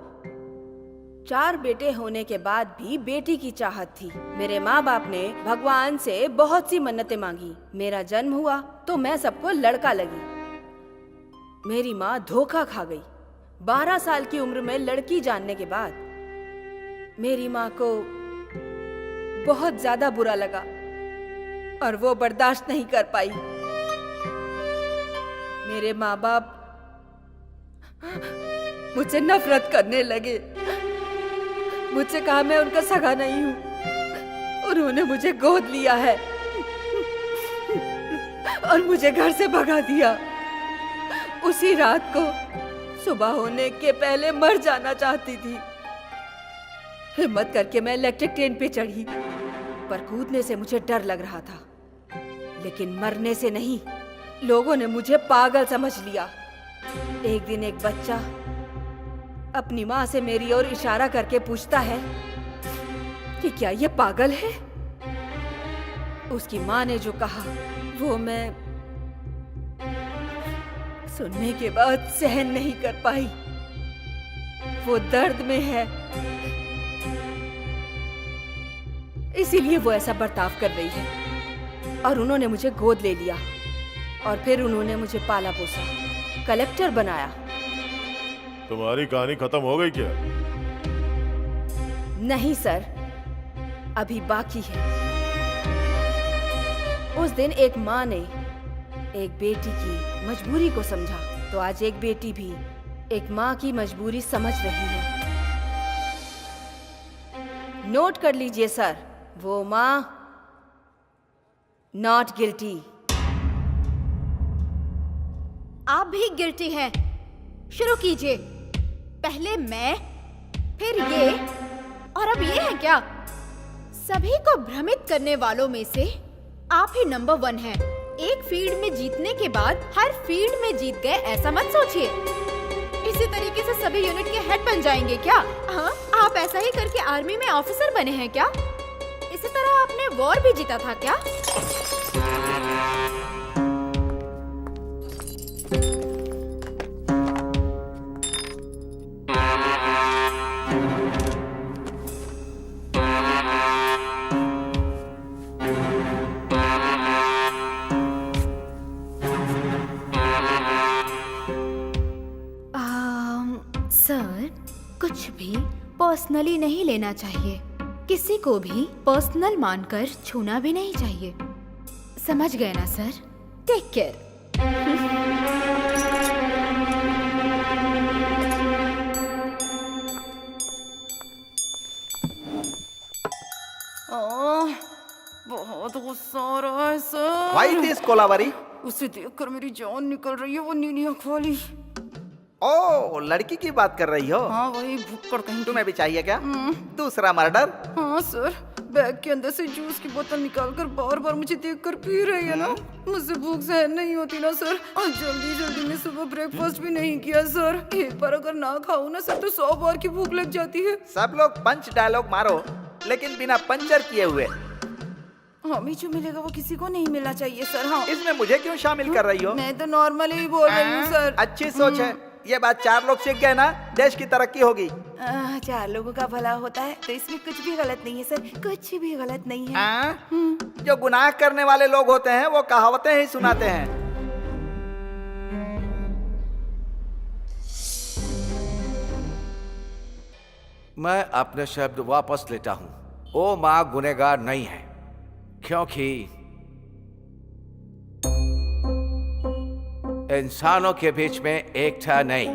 I: 4 बेटे होने के बाद भी बेटी की चाहत थी। मेरे माँ बाप ने भगवान से बहुत सी मन्नतें मांगी। मेरा जन्म हुआ तो मैं सबको लड़का लगी। मेरी माँ धोखा खा गई। 12 साल की उम्र में लड़की जानने के बाद मेरी माँ को बहुत ज्यादा बुरा लगा और वो बर्दाश्त नहीं कर पाई। मेरे माँ बाप मुझसे नफरत करने लगे। मुझसे कहा मैं उनका सगा नहीं हूँ। उन्होंने मुझे गोद लिया है और मुझे घर से भगा दिया। उसी रात को सुबह होने के पहले मर जाना चाहती थी। हिम्मत करके मैं इलेक्ट्रिक ट्रेन पे चढ़ी, पर कूदने से मुझे डर लग रहा था, लेकिन मरने से नहीं। लोगों ने मुझे पागल समझ लिया। एक दिन एक बच्चा अपनी माँ से मेरी ओर इशारा करके पूछता है कि क्या ये पागल है। उसकी माँ ने जो कहा वो मैं सुनने के बाद सहन नहीं कर पाई। वो दर्द में है, इसीलिए वो ऐसा बर्ताव कर रही है। और उन्होंने मुझे गोद ले लिया और फिर उन्होंने मुझे पाला पोसा, कलेक्टर बनाया।
D: तुम्हारी कहानी खत्म हो गई क्या?
I: नहीं सर, अभी बाकी है। उस दिन एक माँ ने एक बेटी की मजबूरी को समझा, तो आज एक बेटी भी एक माँ की मजबूरी समझ रही है। नोट कर लीजिए सर, वो माँ नॉट गिल्टी।
K: आप भी गिल्टी हैं। शुरू कीजिए। पहले मैं, फिर ये, और अब ये है क्या? सभी को भ्रमित करने वालों में से आप ही नंबर 1 हैं। एक फील्ड में जीतने के बाद हर फील्ड में जीत गए, ऐसा मत सोचिए। इसी तरीके से सभी यूनिट के हेड बन जाएंगे क्या? हाँ, आप ऐसा ही करके आर्मी में ऑफिसर बने हैं क्या? इसी तरह आपने वॉर भी जीता था क्या? सर, कुछ भी पर्सनली नहीं लेना चाहिए। किसी को भी पर्सनल मानकर छूना भी नहीं चाहिए। समझ गए ना सर? Take care.
B: बहुत गुस्सा आ रहा है सर।
C: White is Kolaveri.
B: उसे देखकर मेरी जान निकल रही है, वो नीली आंख वाली।
C: ओ, लड़की की बात कर रही हो?
B: हाँ, वही भुक्कड़ कहीं।
C: तुम्हें भी चाहिए क्या दूसरा मर्डर?
B: हाँ सर, बैग के अंदर से जूस की बोतल निकालकर बार बार मुझे देखकर पी रही है ना। मुझसे भूख सहन नहीं होती ना सर, और जल्दी जल्दी में सुबह ब्रेकफास्ट भी नहीं किया सर। एक बार अगर ना खाऊं ना सर तो 100 बार की भूख लग जाती है।
C: सब लोग पंच डायलॉग मारो, लेकिन बिना पंचर किए हुए।
B: हमें जो मिलेगा वो किसी को नहीं मिलना चाहिए सर। हाँ,
C: इसमें मुझे क्यों शामिल कर रही हो?
B: मैं तो नॉर्मली ही बोल रही हूँ सर।
C: अच्छी सोच है। ये बात 4 लोग सीख गए ना, देश की तरक्की होगी।
B: 4 लोगों का भला होता है तो इसमें कुछ भी गलत नहीं है सर, कुछ भी गलत नहीं है।
C: जो गुनाह करने वाले लोग होते हैं वो कहावतें ही सुनाते हैं।
G: मैं अपने शब्द वापस लेता हूं। वो माँ गुनहगार नहीं है, क्योंकि इंसानों के बीच में एकता नहीं।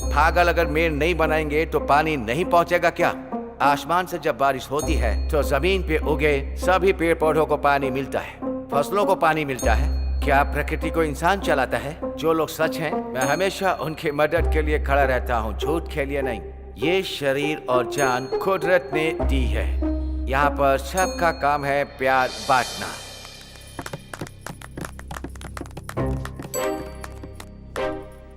G: पागल अगर मेड़ नहीं बनाएंगे तो पानी नहीं पहुंचेगा क्या? आसमान से जब बारिश होती है तो जमीन पे उगे सभी पेड़ पौधों को पानी मिलता है, फसलों को पानी मिलता है। क्या प्रकृति को इंसान चलाता है? जो लोग सच हैं, मैं हमेशा उनकी मदद के लिए खड़ा रहता हूँ, झूठ के लिए नहीं। ये शरीर और जान कुदरत ने दी है। यहाँ पर सबका काम है प्यार बांटना।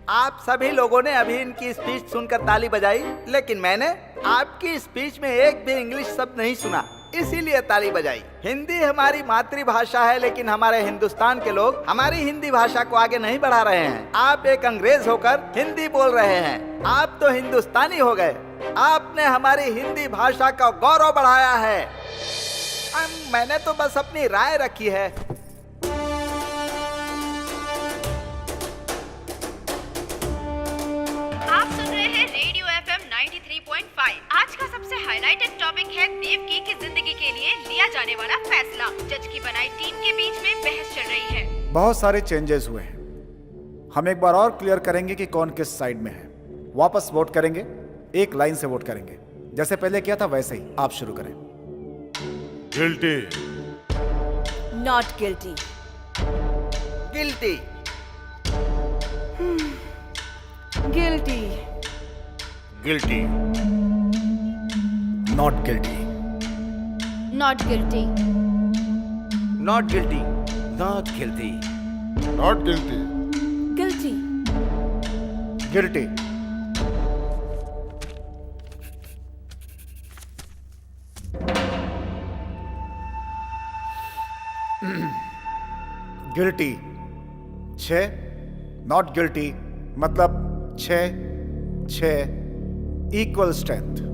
C: आप सभी लोगों ने अभी इनकी स्पीच सुनकर ताली बजाई, लेकिन मैंने आपकी स्पीच में एक भी इंग्लिश शब्द नहीं सुना, इसीलिए ताली बजाई। हिंदी हमारी मातृभाषा है, लेकिन हमारे हिंदुस्तान के लोग हमारी हिंदी भाषा को आगे नहीं बढ़ा रहे हैं। आप एक अंग्रेज होकर हिंदी बोल रहे हैं, आप तो हिंदुस्तानी हो गए। आपने हमारी हिंदी भाषा का गौरव बढ़ाया है। मैंने तो बस अपनी राय रखी है।
K: आप सुन रहे हैं रेडियो FM 93.5। आज का सबसे हाईलाइटेड टॉपिक है देवकी की जिंदगी के लिए लिया जाने वाला फैसला। जज की बनाई टीम के बीच में बहस चल रही है।
J: बहुत सारे चेंजेस हुए हैं। हम एक बार और क्लियर करेंगे कि कौन किस साइड में है। वापस वोट करेंगे, एक लाइन से वोट करेंगे, जैसे पहले किया था वैसे ही। आप शुरू करें।
D: Guilty.
I: Not guilty.
C: Guilty.
B: Guilty.
E: Guilty.
H: Not guilty.
K: Not guilty.
G: Not guilty. Not guilty.
F: Not guilty.
B: Guilty.
J: Guilty. Guilty 6, not guilty मतलब 6 इक्वल स्ट्रेंथ।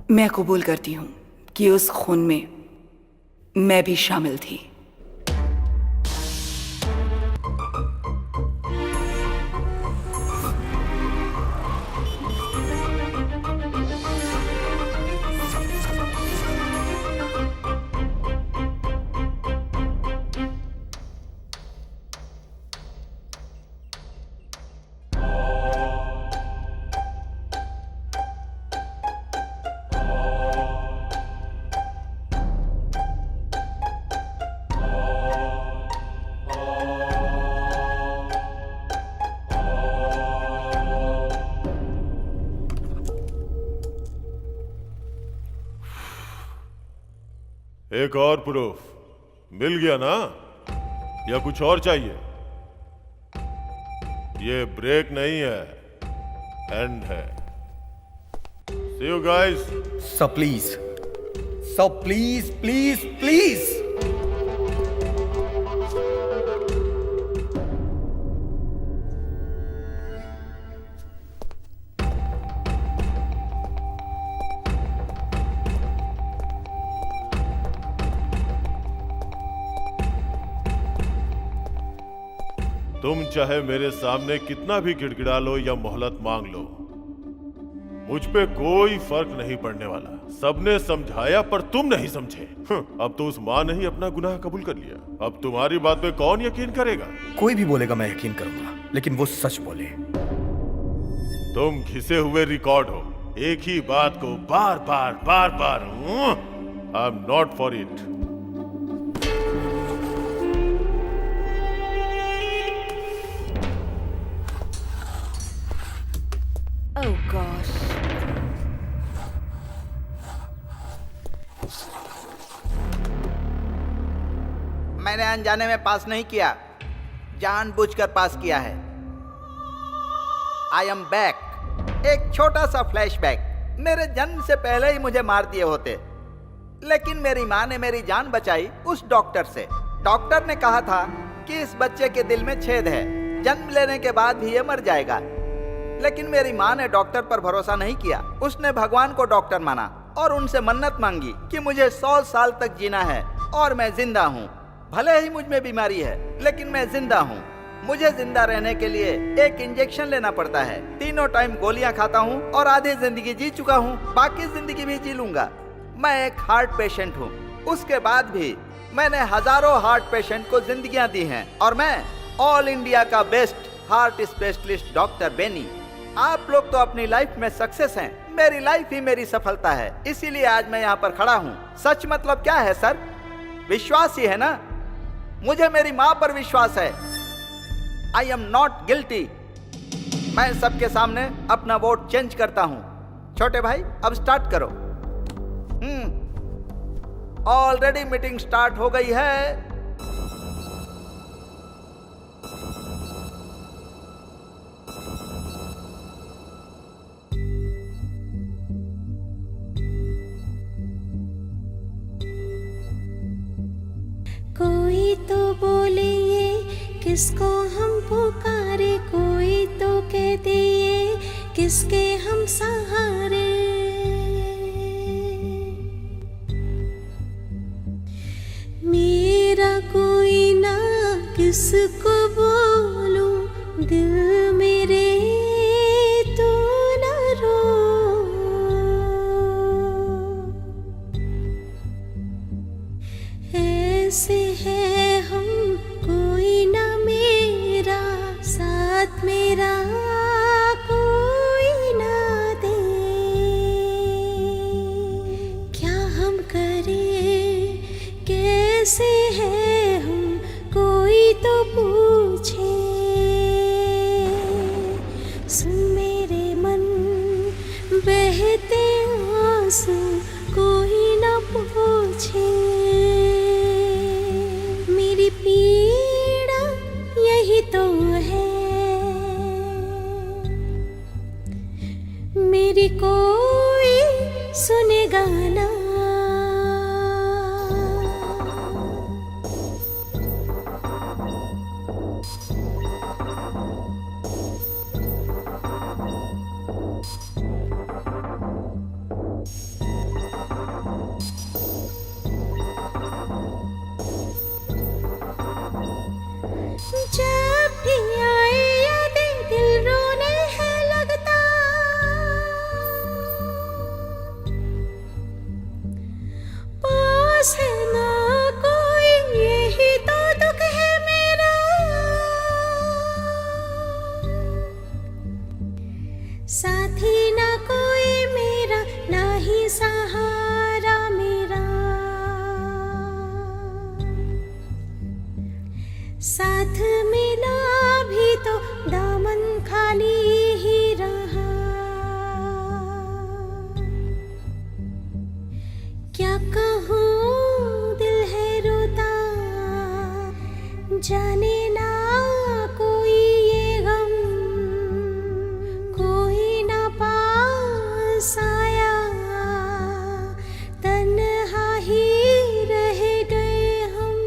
B: मैं कबूल करती हूँ कि उस खून में मैं भी शामिल थी।
D: एक और प्रूफ मिल गया ना, या कुछ और चाहिए? ये ब्रेक नहीं है, एंड है। See you guys.
H: Sir please, sir please please please.
D: तुम चाहे मेरे सामने कितना भी गिड़गिड़ा लो या मोहलत मांग लो, मुझ पे कोई फर्क नहीं पड़ने वाला। सबने समझाया पर तुम नहीं समझे। अब तो उस माँ ने ही अपना गुनाह कबूल कर लिया। अब तुम्हारी बात पे कौन यकीन करेगा?
H: कोई भी बोलेगा मैं यकीन करूंगा, लेकिन वो सच बोले।
D: तुम घिसे हुए रिकॉर्ड हो, एक ही बात को बार बार I am not for it.
I: Oh gosh.
C: मैंने अनजाने में पास नहीं किया, जानबूझकर पास किया है। I am back. एक छोटा सा फ्लैशबैक। मेरे जन्म से पहले ही मुझे मार दिए होते, लेकिन मेरी माँ ने मेरी जान बचाई उस डॉक्टर से। डॉक्टर ने कहा था कि इस बच्चे के दिल में छेद है, जन्म लेने के बाद भी ये मर जाएगा। लेकिन मेरी माँ ने डॉक्टर पर भरोसा नहीं किया। उसने भगवान को डॉक्टर माना और उनसे मन्नत मांगी कि मुझे 100 साल तक जीना है और मैं जिंदा हूँ। भले ही मुझ में बीमारी है, लेकिन मैं जिंदा हूँ। मुझे जिंदा रहने के लिए एक इंजेक्शन लेना पड़ता है। 3 टाइम गोलियां खाता हूँ और आधी जिंदगी जी चुका हूँ, बाकी जिंदगी भी जी लूंगा। मैं एक हार्ट पेशेंट हूँ। उसके बाद भी मैंने हजारों हार्ट पेशेंट को जिंदगियां दी हैं और मैं ऑल इंडिया का best heart specialist doctor Benny. आप लोग तो अपनी लाइफ में सक्सेस हैं, मेरी लाइफ ही मेरी सफलता है। इसीलिए आज मैं यहाँ पर खड़ा हूँ। सच मतलब क्या है सर? विश्वास ही है ना। मुझे मेरी माँ पर विश्वास है। आई एम नॉट गिल्टी। मैं सबके सामने अपना वोट चेंज करता हूँ। छोटे भाई अब स्टार्ट करो। ऑलरेडी मीटिंग स्टार्ट हो गई है।
L: कोई तो बोले ये किसको हम पुकारे, कोई तो कहते ये किसके हम सहारे। मेरा कोई ना किसको बोलूं, दिल मेरे तो न रो। ऐसे है हम, कोई ना मेरा साथ, मेरा कोई ना दे। क्या हम करें, कैसे है हम, कोई तो पूछे। सुन मेरे मन बहते आंसू, कोई ना पूछे। मेरी पीड़ा यही तो है, मेरी कोई सुनेगा ना। जब भी आए यादें दिल रोने है लगता, पास है ना कोई यही तो दुख है मेरा। साथी ना कोई मेरा, ना ही सहारा मेरा। साथ मिला भी तो दामन खाली ही रहा। क्या कहूँ दिल है रोता, जाने ना कोई ये गम, कोई ना पास आया, तन्हा ही रह गए हम।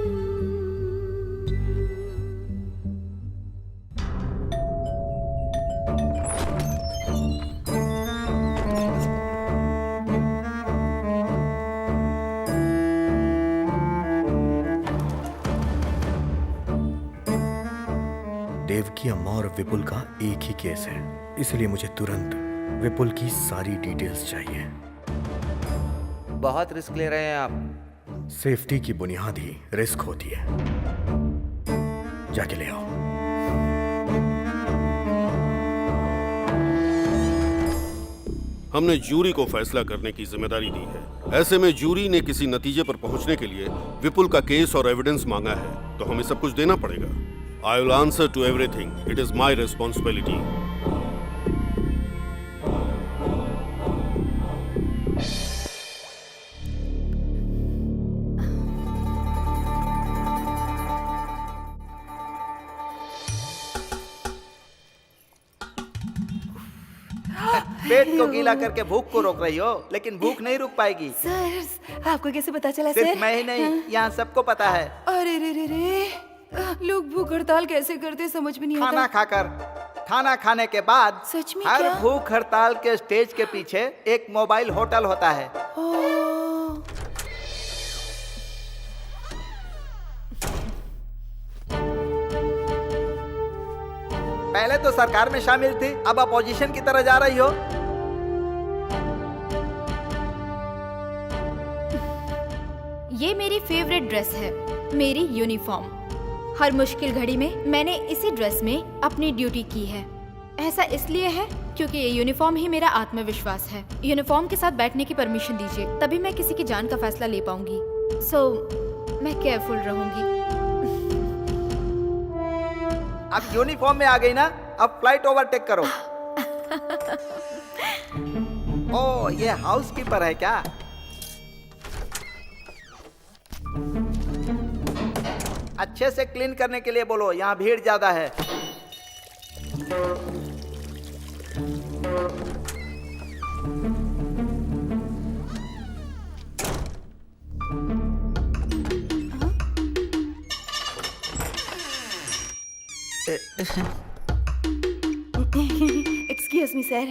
H: देवकी अम्मा और विपुल का एक ही केस है, इसलिए मुझे तुरंत विपुल की सारी डिटेल्स चाहिए।
G: बहुत रिस्क ले रहे हैं आप।
H: सेफ्टी की बुनियाद ही रिस्क होती है। जाके ले आओ।
E: हमने जूरी को फैसला करने की जिम्मेदारी दी है। ऐसे में जूरी ने किसी नतीजे पर पहुंचने के लिए विपुल का केस और एविडेंस मांगा है, तो हमें सब कुछ देना पड़ेगा। I will answer to everything. It is my responsibility.
C: पेट को गीला करके भूख को रोक रही हो, लेकिन भूख नहीं रुक पाएगी।
B: सर आपको कैसे पता चला
C: सिर्फ
B: सर?
C: मैं ही नहीं, यहाँ सबको पता है।
B: अरे रे रे रे, लोग भूख हड़ताल कैसे करते समझ में नहीं
C: खाना
B: आता।
C: खाकर, खाना खाने के बाद
B: सच में
C: हर
B: क्या?
C: भूख हड़ताल के स्टेज के पीछे एक मोबाइल होटल होता है।
B: ओह,
C: पहले तो सरकार में शामिल थी, अब अपोजिशन की तरह जा रही हो।
K: ये मेरी फेवरेट ड्रेस है, मेरी यूनिफॉर्म। हर मुश्किल घड़ी में मैंने इसी ड्रेस में अपनी ड्यूटी की है। ऐसा इसलिए है क्योंकि ये यूनिफॉर्म ही मेरा आत्मविश्वास है। यूनिफॉर्म के साथ बैठने की परमिशन दीजिए, तभी मैं किसी की जान का फैसला ले पाऊंगी। मैं केयरफुल रहूंगी।
C: अब यूनिफॉर्म में आ गई ना, अब फ्लाइट ओवरटेक करो। ओ, ये हाउसकीपर है क्या? अच्छे से क्लीन करने के लिए बोलो, यहाँ भीड़ ज्यादा है।
B: Excuse me sir.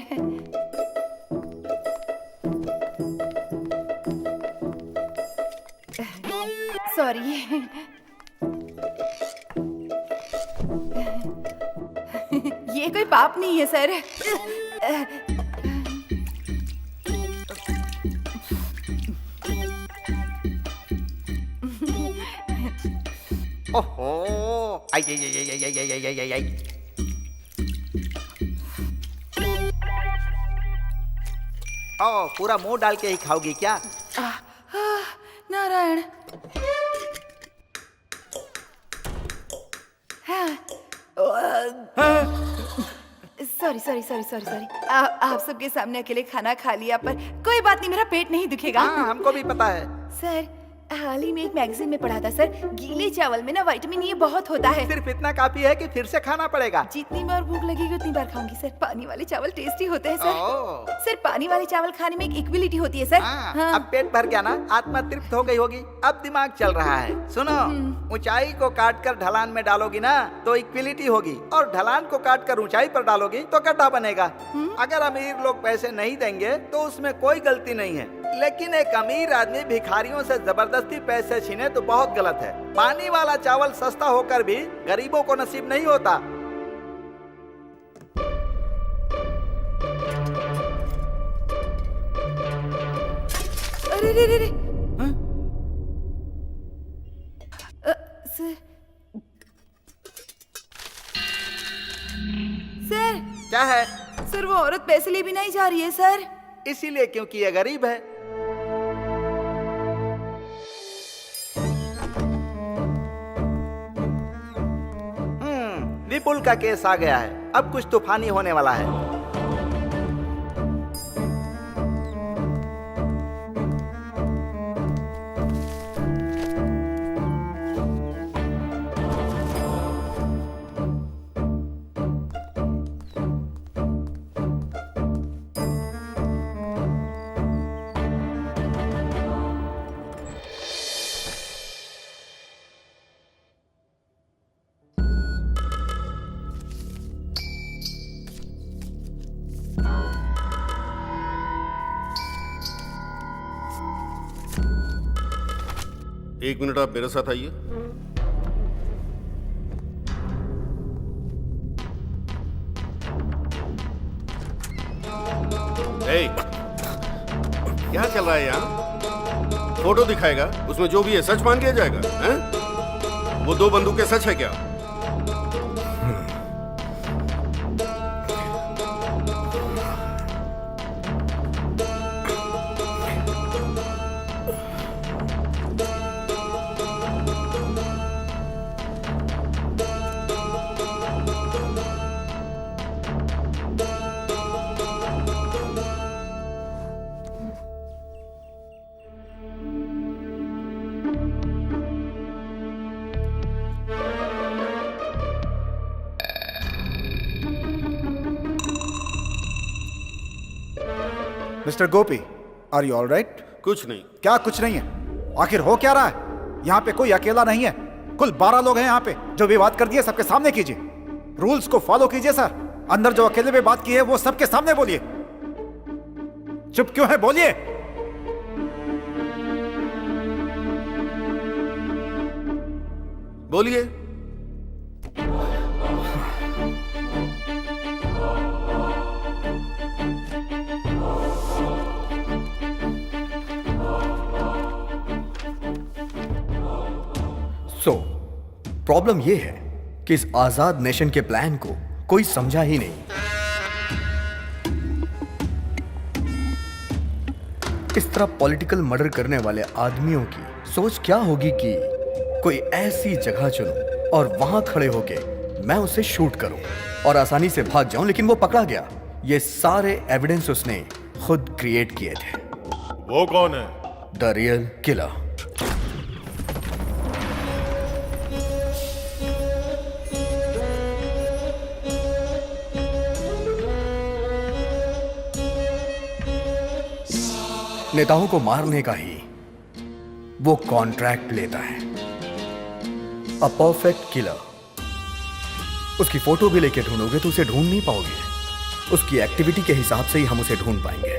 B: सॉरी। ये कोई पाप नहीं है सर।
C: ओहो, आई आई आई आई आई आई आई आई आई। ओ, पूरा मुंह डाल के ही खाओगी क्या?
B: Narayan. Sorry sorry sorry sorry sorry. आप सबके सामने अकेले खाना खा लिया, पर कोई बात नहीं, मेरा पेट नहीं दुखेगा।
C: हाँ, हमको भी पता है।
B: सर, हाल ही में एक मैगजीन में पढ़ा था सर, गीले चावल में ना विटामिन ए बहुत होता है।
C: सिर्फ इतना काफी है कि फिर से खाना पड़ेगा।
B: जितनी बार भूख लगेगी उतनी बार खाऊंगी सर। पानी वाले चावल टेस्टी होते हैं
C: ओह।
B: सर। सर, पानी वाले चावल खाने में एक इक्विलिटी होती है सर।
C: हाँ, अब पेट भर गया ना, आत्मा तृप्त हो गई होगी, अब दिमाग चल रहा है। सुनो, ऊंचाई को काट कर ढलान में डालोगी ना तो इक्विलिटी होगी, और ढलान को काट कर ऊंचाई पर डालोगी तो गड्ढा बनेगा। अगर अमीर लोग पैसे नहीं देंगे तो उसमें कोई गलती नहीं है, लेकिन एक अमीर आदमी भिखारियों से जबरदस्ती पैसे छीने तो बहुत गलत है। पानी वाला चावल सस्ता होकर भी गरीबों को नसीब नहीं होता।
B: अरे रे रे रे। सर, सर
C: क्या है?
B: सर, वो औरत पैसे ले भी नहीं जा रही है सर।
C: इसीलिए क्योंकि ये गरीब है। विपुल का केस आ गया है, अब कुछ तूफानी होने वाला है।
E: एक मिनट, आप मेरे साथ आइए। क्या चल रहा है यहाँ? फोटो दिखाएगा, उसमें जो भी है सच मान लिया जाएगा, हैं? वो 2 बंदूकें सच है क्या?
J: Mister Gopi, are you all right?
E: कुछ नहीं।
J: क्या कुछ नहीं है? आखिर हो क्या रहा है? यहाँ पे कोई अकेला नहीं है, कुल 12 लोग हैं यहाँ पे। जो भी बात कर दी है सबके सामने कीजिए, रूल्स को फॉलो कीजिए सर। अंदर जो अकेले में बात की है वो सबके सामने बोलिए। चुप क्यों है, बोलिए।
E: बोलिए।
H: सो प्रॉब्लम यह है कि इस आजाद नेशन के प्लान को कोई समझा ही नहीं। इस तरह पॉलिटिकल मर्डर करने वाले आदमियों की सोच क्या होगी कि कोई ऐसी जगह चुनूं और वहां खड़े होके मैं उसे शूट करूं और आसानी से भाग जाऊं, लेकिन वो पकड़ा गया। ये सारे एविडेंस उसने खुद क्रिएट किए थे।
D: वो कौन है?
H: The real killer. नेताओं को मारने का ही वो कॉन्ट्रैक्ट लेता है। A perfect killer. उसकी फोटो भी लेके ढूंढोगे तो उसे ढूंढ नहीं पाओगे। उसकी एक्टिविटी के हिसाब से ही हम उसे ढूंढ पाएंगे।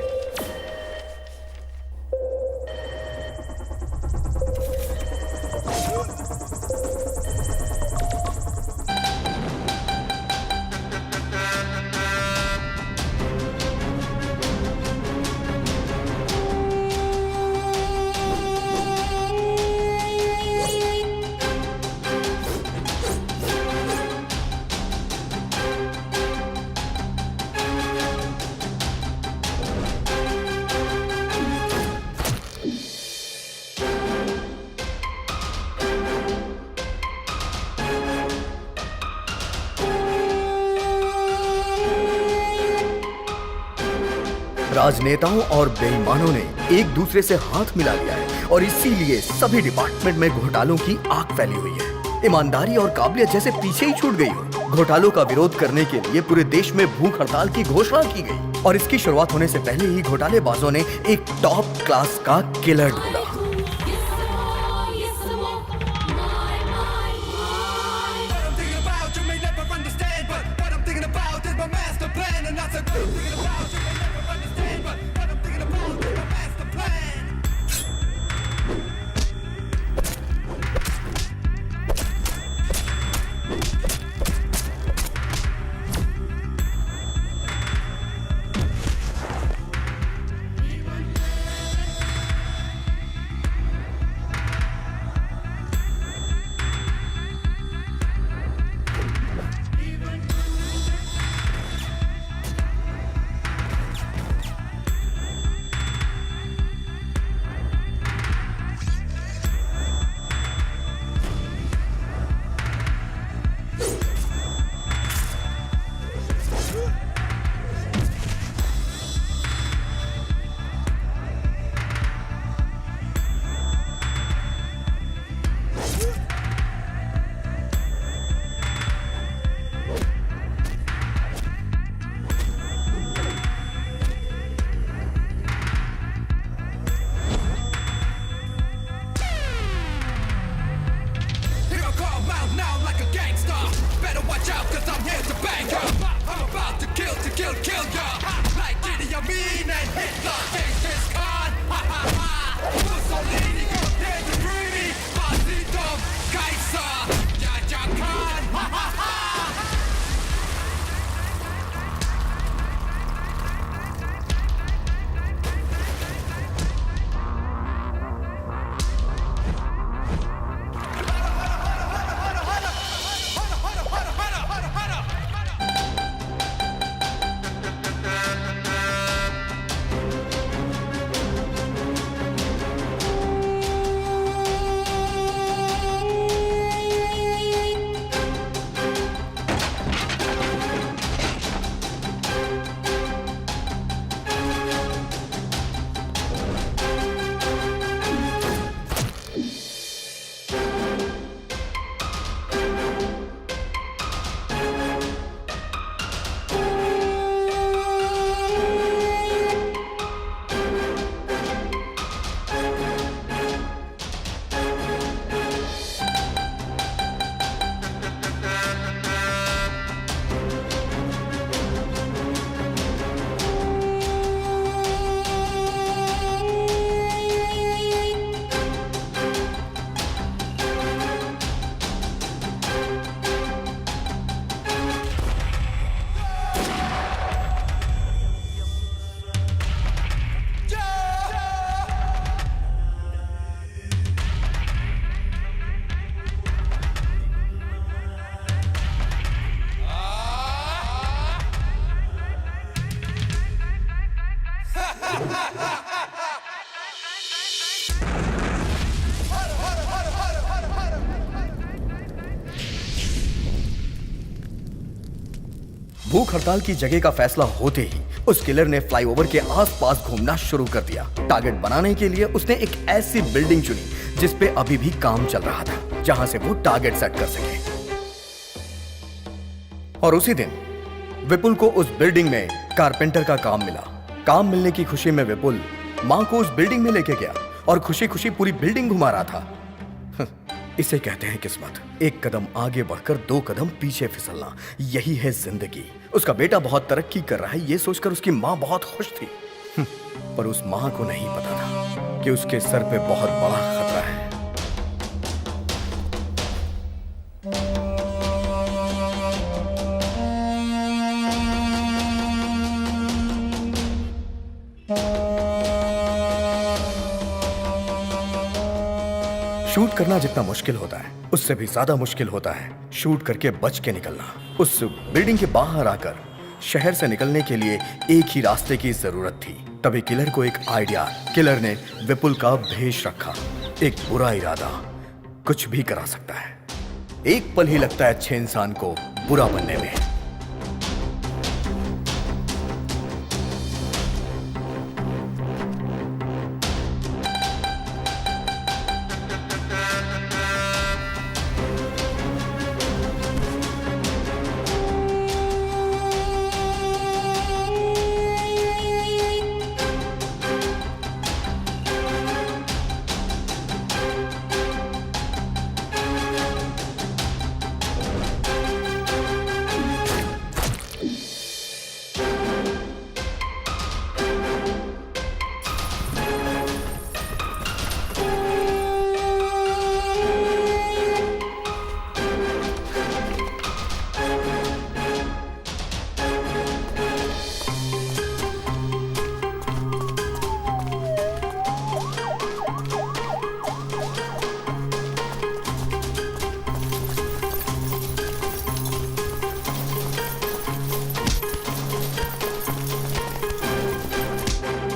H: राजनेताओं और बेईमानों ने एक दूसरे से हाथ मिला लिया है और इसीलिए सभी डिपार्टमेंट में घोटालों की आग फैली हुई है। ईमानदारी और काबिलियत जैसे पीछे ही छूट गई हो। घोटालों का विरोध करने के लिए पूरे देश में भूख हड़ताल की घोषणा की गई और इसकी शुरुआत होने से पहले ही घोटालेबाजों ने एक टॉप क्लास का किलर ढूंढा। भूख हड़ताल की जगह का फैसला होते ही उस किलर ने फ्लाईओवर के आसपास घूमना शुरू कर दिया। टारगेट बनाने के लिए उसने एक ऐसी बिल्डिंग चुनी जिस पे अभी भी काम चल रहा था, जहां से वो टारगेट सेट कर सके। और उसी दिन विपुल को उस बिल्डिंग में कारपेंटर का काम मिला। काम मिलने की खुशी में विपुल मां को उस बिल्डिंग में लेके गया और खुशी खुशी पूरी बिल्डिंग घुमा रहा था। इसे कहते हैं किस्मत। एक कदम आगे बढ़कर 2 कदम पीछे फिसलना, यही है जिंदगी। उसका बेटा बहुत तरक्की कर रहा है, ये सोचकर उसकी मां बहुत खुश थी। पर उस मां को नहीं पता था कि उसके सर पे बहुत बड़ा खतरा है। शूट करना जितना मुश्किल होता है, उससे भी ज्यादा मुश्किल होता है शूट करके बच के निकलना। उस बिल्डिंग के बाहर आकर शहर से निकलने के लिए एक ही रास्ते की जरूरत थी। तभी किलर को एक आइडिया। किलर ने विपुल का भेष रखा। एक बुरा इरादा कुछ भी करा सकता है। एक पल ही लगता है अच्छे इंसान को बुरा बनने में।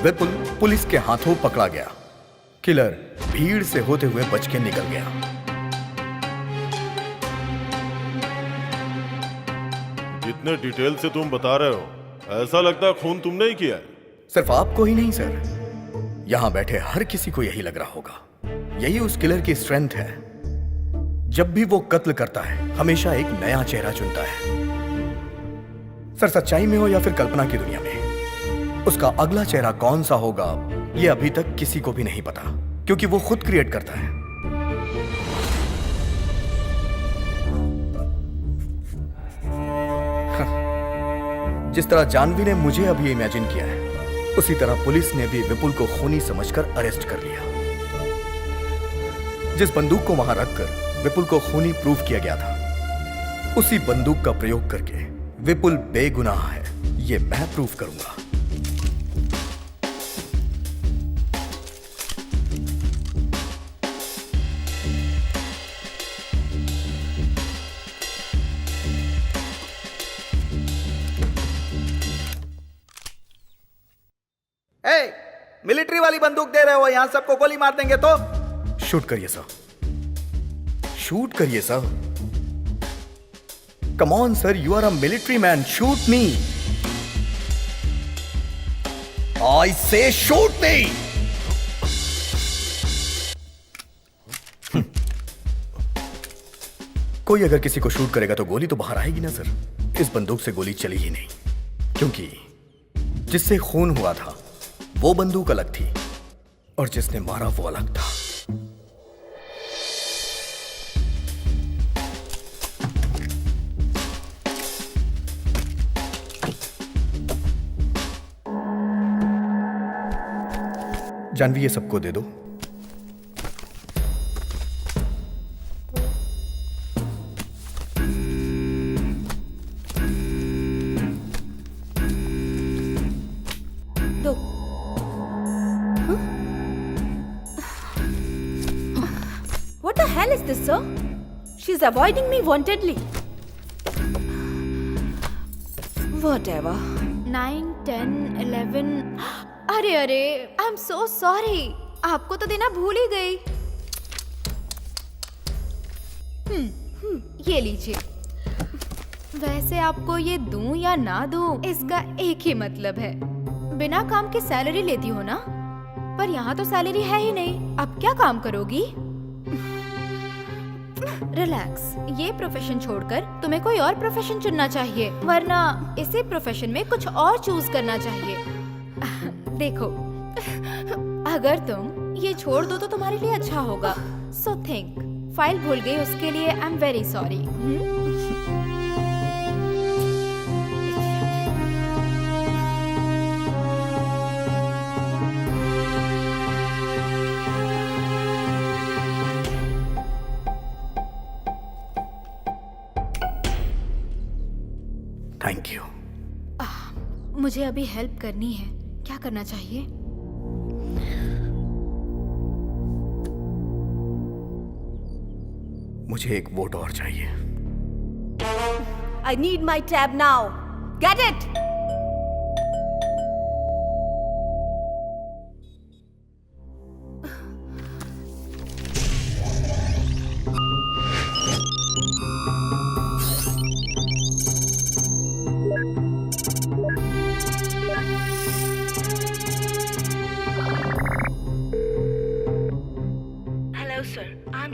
H: विपुल पुलिस के हाथों पकड़ा गया। किलर भीड़ से होते हुए बच के निकल गया।
D: जितने डिटेल से तुम बता रहे हो, ऐसा लगता है खून तुमने ही किया है।
H: सिर्फ आपको ही नहीं सर, यहां बैठे हर किसी को यही लग रहा होगा। यही उस किलर की स्ट्रेंथ है। जब भी वो कत्ल करता है, हमेशा एक नया चेहरा चुनता है। सर, सच्चाई में हो या फिर कल्पना की दुनिया में, उसका अगला चेहरा कौन सा होगा ये अभी तक किसी को भी नहीं पता, क्योंकि वो खुद क्रिएट करता है। जिस तरह जानवी ने मुझे अभी इमेजिन किया है, उसी तरह पुलिस ने भी विपुल को खूनी समझकर अरेस्ट कर लिया। जिस बंदूक को वहां रखकर विपुल को खूनी प्रूव किया गया था, उसी बंदूक का प्रयोग करके विपुल बेगुनाह है, ये मैं प्रूव करूंगा।
C: मिलिट्री वाली बंदूक दे रहे हो, यहां सबको गोली मार देंगे तो।
H: शूट करिए सर, शूट करिए sir. Come on sir, you are a military man, shoot me. I say shoot मी। कोई अगर किसी को शूट करेगा तो गोली तो बाहर आएगी ना सर। इस बंदूक से गोली चली ही नहीं, क्योंकि जिससे खून हुआ था वो बंदूक अलग थी और जिसने मारा वो अलग था। जानवी, ये सबको दे दो।
I: What the hell is this, sir? She's avoiding me wantedly. Whatever.
K: 9, 10, 11. अरे अरे, आई एम सो सॉरी। आपको तो देना भूल ही गई। ये लीजिए। वैसे आपको ये दूं या ना दूं, इसका एक ही मतलब है। बिना काम के सैलरी लेती हो ना, पर यहाँ तो सैलरी है ही नहीं। अब क्या काम करोगी? रिलैक्स, ये प्रोफेशन छोड़कर तुम्हें कोई और प्रोफेशन चुनना चाहिए, वरना इसी प्रोफेशन में कुछ और चूज करना चाहिए। देखो, अगर तुम ये छोड़ दो तो तुम्हारे लिए अच्छा होगा। So think. फाइल भूल गई, उसके लिए I am very sorry.
H: Thank you.
K: मुझे अभी हेल्प करनी है, क्या करना चाहिए?
H: मुझे एक वोट और चाहिए।
I: I need my tab now. Get it?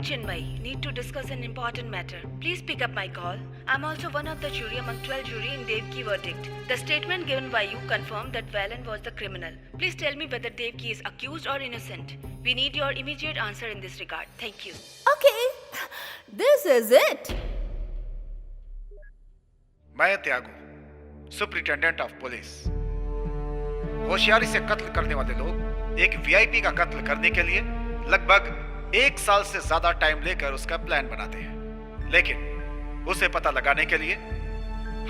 I: Chinmay, need to discuss an important matter. Please pick up my call. I'm also one of the jury among 12 jury in Devki verdict. The statement given by you confirmed that Valen was the criminal. Please tell me whether Devki is accused or innocent. We need your immediate answer in this regard. Thank you. Okay, this is it.
A: मैं त्यागू, superintendent of police. होशियारी से कत्ल करने वाले लोग एक VIP का कत्ल करने के लिए लगभग 1 साल से ज्यादा टाइम लेकर उसका प्लान बनाते हैं, लेकिन उसे पता लगाने के लिए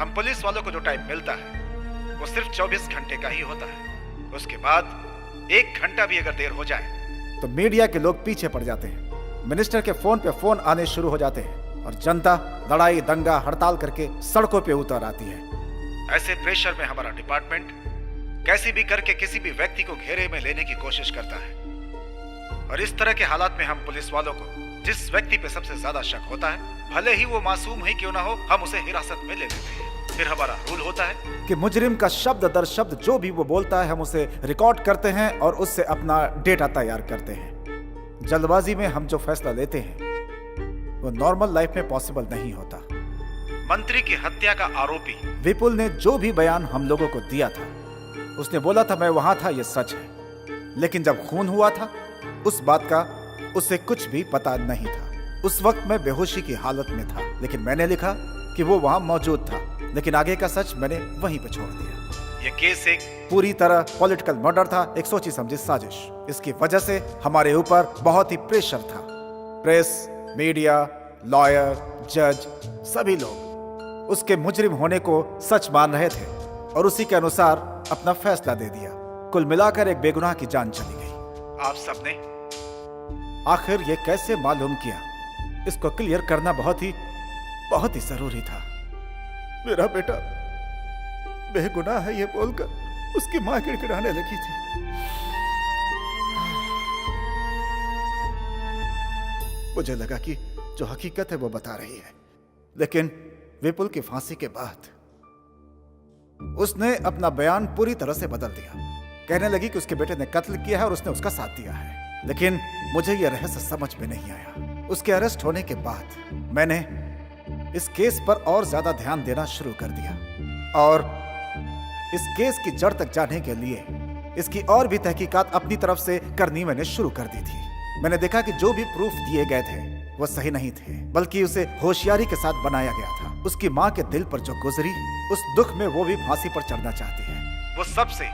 A: हम पुलिस वालों को जो टाइम मिलता है वो सिर्फ 24 घंटे का ही होता है। उसके बाद 1 घंटा भी अगर देर हो जाए
J: तो मीडिया के लोग पीछे पड़ जाते हैं, मिनिस्टर के फोन पे फोन आने शुरू हो जाते हैं और जनता लड़ाई दंगा हड़ताल करके सड़कों पे उतर आती है।
A: ऐसे प्रेशर में हमारा डिपार्टमेंट कैसे भी करके किसी भी व्यक्ति को घेरे में लेने की कोशिश करता है, और इस तरह के हालात में हम पुलिस वालों को जिस व्यक्ति पे सबसे ज्यादा शक होता है, भले ही वो मासूम ही क्यों ना हो, हम उसे हिरासत में ले लेते हैं। फिर हमारा रूल होता है
J: कि मुजरिम का शब्द दर शब्द जो भी वो बोलता है हम उसे रिकॉर्ड करते हैं और उससे अपना डेटा तैयार करते हैं। जल्दबाजी में हम जो फैसला लेते हैं वो नॉर्मल लाइफ में पॉसिबल नहीं होता।
A: मंत्री की हत्या का आरोपी
J: विपुल ने जो भी बयान हम लोगों को दिया था, उसने बोला था मैं वहां था, ये सच है, लेकिन जब खून हुआ था उस बात का उसे कुछ भी पता नहीं था। उस वक्त मैं बेहोशी की हालत में था, लेकिन मैंने लिखा कि वो वहां मौजूद था, लेकिन आगे का सच मैंने वहीं पे छोड़ दिया।
A: ये केस एक
J: पूरी तरह पॉलिटिकल मर्डर था, एक सोची समझी साजिश। इसकी वजह से हमारे ऊपर बहुत ही प्रेशर था। प्रेस, मीडिया, लॉयर, जज, सभी लोग उसके मुजरिम होने को सच मान रहे थे और उसी के अनुसार अपना फैसला दे दिया। कुल मिलाकर एक बेगुनाह की जान चली गई।
A: आप सबने
J: आखिर ये कैसे मालूम किया, इसको क्लियर करना बहुत ही जरूरी था। मेरा बेटा बेगुनाह है ये बोलकर उसकी मां गिड़गिड़ाने लगी थी। मुझे लगा कि जो हकीकत है वो बता रही है, लेकिन विपुल की फांसी के बाद उसने अपना बयान पूरी तरह से बदल दिया। कहने लगी कि उसके बेटे ने कत्ल किया है और उसने उसका साथ दिया है, लेकिन मुझे यह रहस्य समझ में नहीं आया। उसके अरेस्ट होने के बाद मैंने इस केस पर और ज्यादा ध्यान देना शुरू कर दिया और इस केस की जड़ तक जाने के लिए इसकी और भी तहकीकात अपनी तरफ से करनी मैंने शुरू कर दी थी। मैंने देखा कि जो भी प्रूफ दिए गए थे वो सही नहीं थे, बल्कि उसे होशियारी के साथ बनाया गया था। उसकी माँ के दिल पर जो गुजरी, उस दुख में वो भी फांसी पर चढ़ना चाहती है।
A: वो सबसे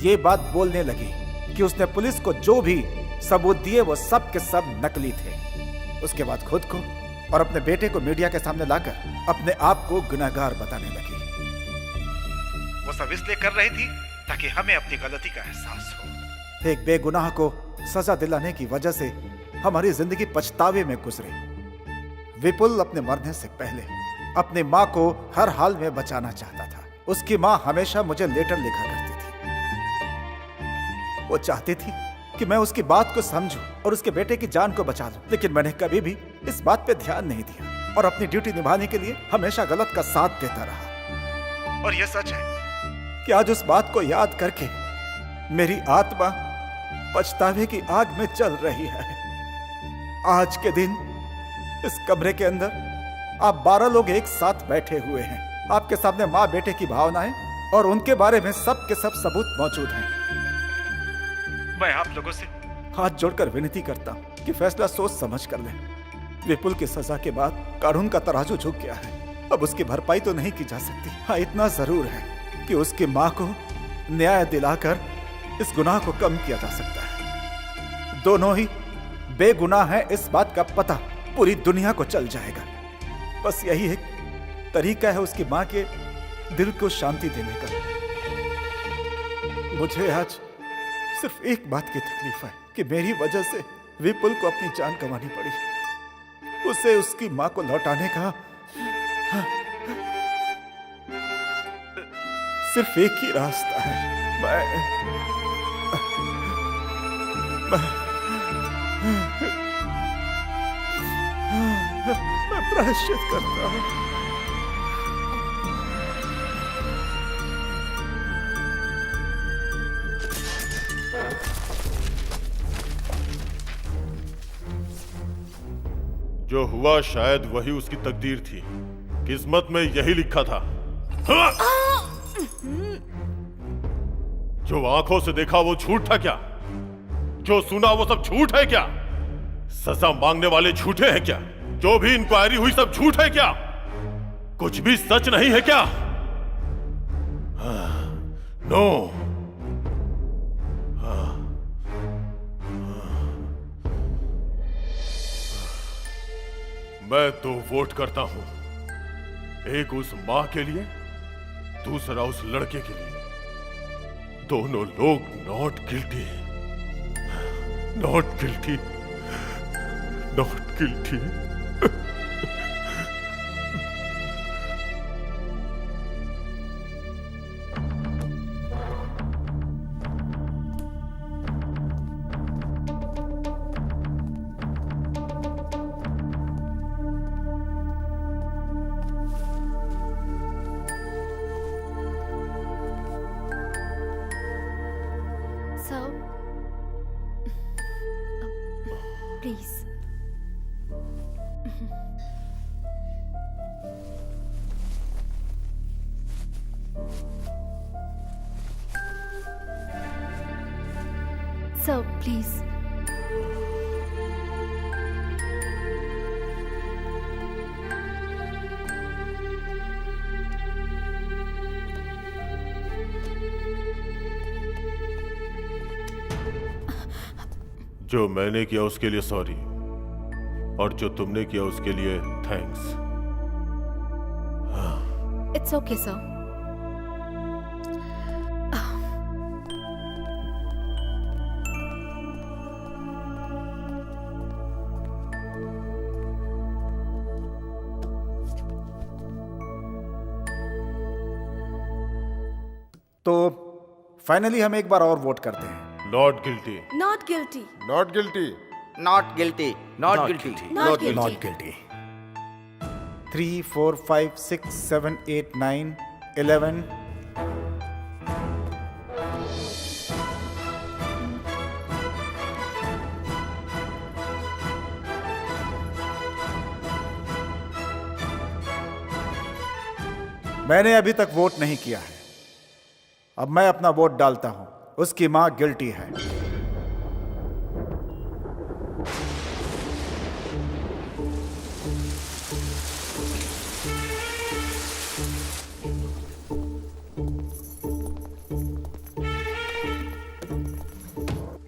J: ये बात बोलने लगी कि उसने पुलिस को जो भी सबूत दिए वो सब के सब नकली थे। उसके बाद खुद को और अपने बेटे को मीडिया के सामने लाकर अपने आप को गुनहगार बताने लगी।
A: वो सब इसलिए कर रही थी ताकि हमें अपनी गलती का एहसास हो।
J: एक बेगुनाह को सजा दिलाने की वजह से हमारी जिंदगी पछतावे में गुजरी। विपुल अपने मरने से पहले अपनी माँ को हर हाल में बचाना चाहता था। उसकी माँ हमेशा मुझे लेटर लिखा करती थी। वो चाहती थी कि मैं उसकी बात को समझूं और उसके बेटे की जान को बचा लूं, लेकिन मैंने कभी भी इस बात पे ध्यान नहीं दिया और अपनी ड्यूटी निभाने के लिए हमेशा गलत का साथ देता रहा।
A: और यह सच है
J: कि आज उस बात को याद करके मेरी आत्मा पछतावे की आग में जल रही है। आज के दिन इस कमरे के अंदर आप 12 लोग एक साथ बैठे हुए हैं। आपके सामने माँ बेटे की भावनाएं और उनके बारे में सब के सब सबूत मौजूद हैं।
A: मैं आप लोगों से
J: हाथ जोड़कर विनती करता हूं कि फैसला सोच समझ कर लें। विपुल की सजा के बाद कानून का तराजू झुक गया है। अब उसकी भरपाई तो नहीं की जा सकती। हाँ, इतना जरूर है कि उसकी माँ को न्याय दिलाकर इस गुनाह को कम किया जा सकता है। दोनों ही बेगुनाह है, इस बात का पता पूरी दुनिया को चल जाएगा। बस यही एक तरीका है उसकी माँ के दिल को शांति देने का। मुझे आज सिर्फ एक बात की तकलीफ है कि मेरी वजह से विपुल को अपनी जान गंवानी पड़ी। उसे उसकी माँ को लौटाने का सिर्फ एक ही रास्ता है। मैं प्रायश्चित करता हूँ।
D: जो हुआ शायद वही उसकी तकदीर थी। किस्मत में यही लिखा था। हाँ! जो आंखों से देखा वो झूठ था क्या? जो सुना वो सब झूठ है क्या? सजा मांगने वाले झूठे हैं क्या? जो भी इंक्वायरी हुई सब झूठ है क्या? कुछ भी सच नहीं है क्या? नो। मैं तो वोट करता हूं, एक उस मां के लिए, दूसरा उस लड़के के लिए। दोनों लोग not guilty, not guilty, not guilty.
K: Please sir, please
D: जो मैंने किया उसके लिए सॉरी, और जो तुमने किया उसके लिए थैंक्स।
K: It's okay sir.
J: तो फाइनली हम एक बार और वोट करते हैं।
D: Not guilty,
I: not guilty,
F: not guilty,
C: not guilty,
G: not guilty,
I: not guilty.
H: Not guilty.
J: 3, 4, 5, 6, 7, 8, 9, 11। मैंने अभी तक वोट नहीं किया है। अब मैं अपना वोट डालता हूं। उसकी मां गिल्टी है।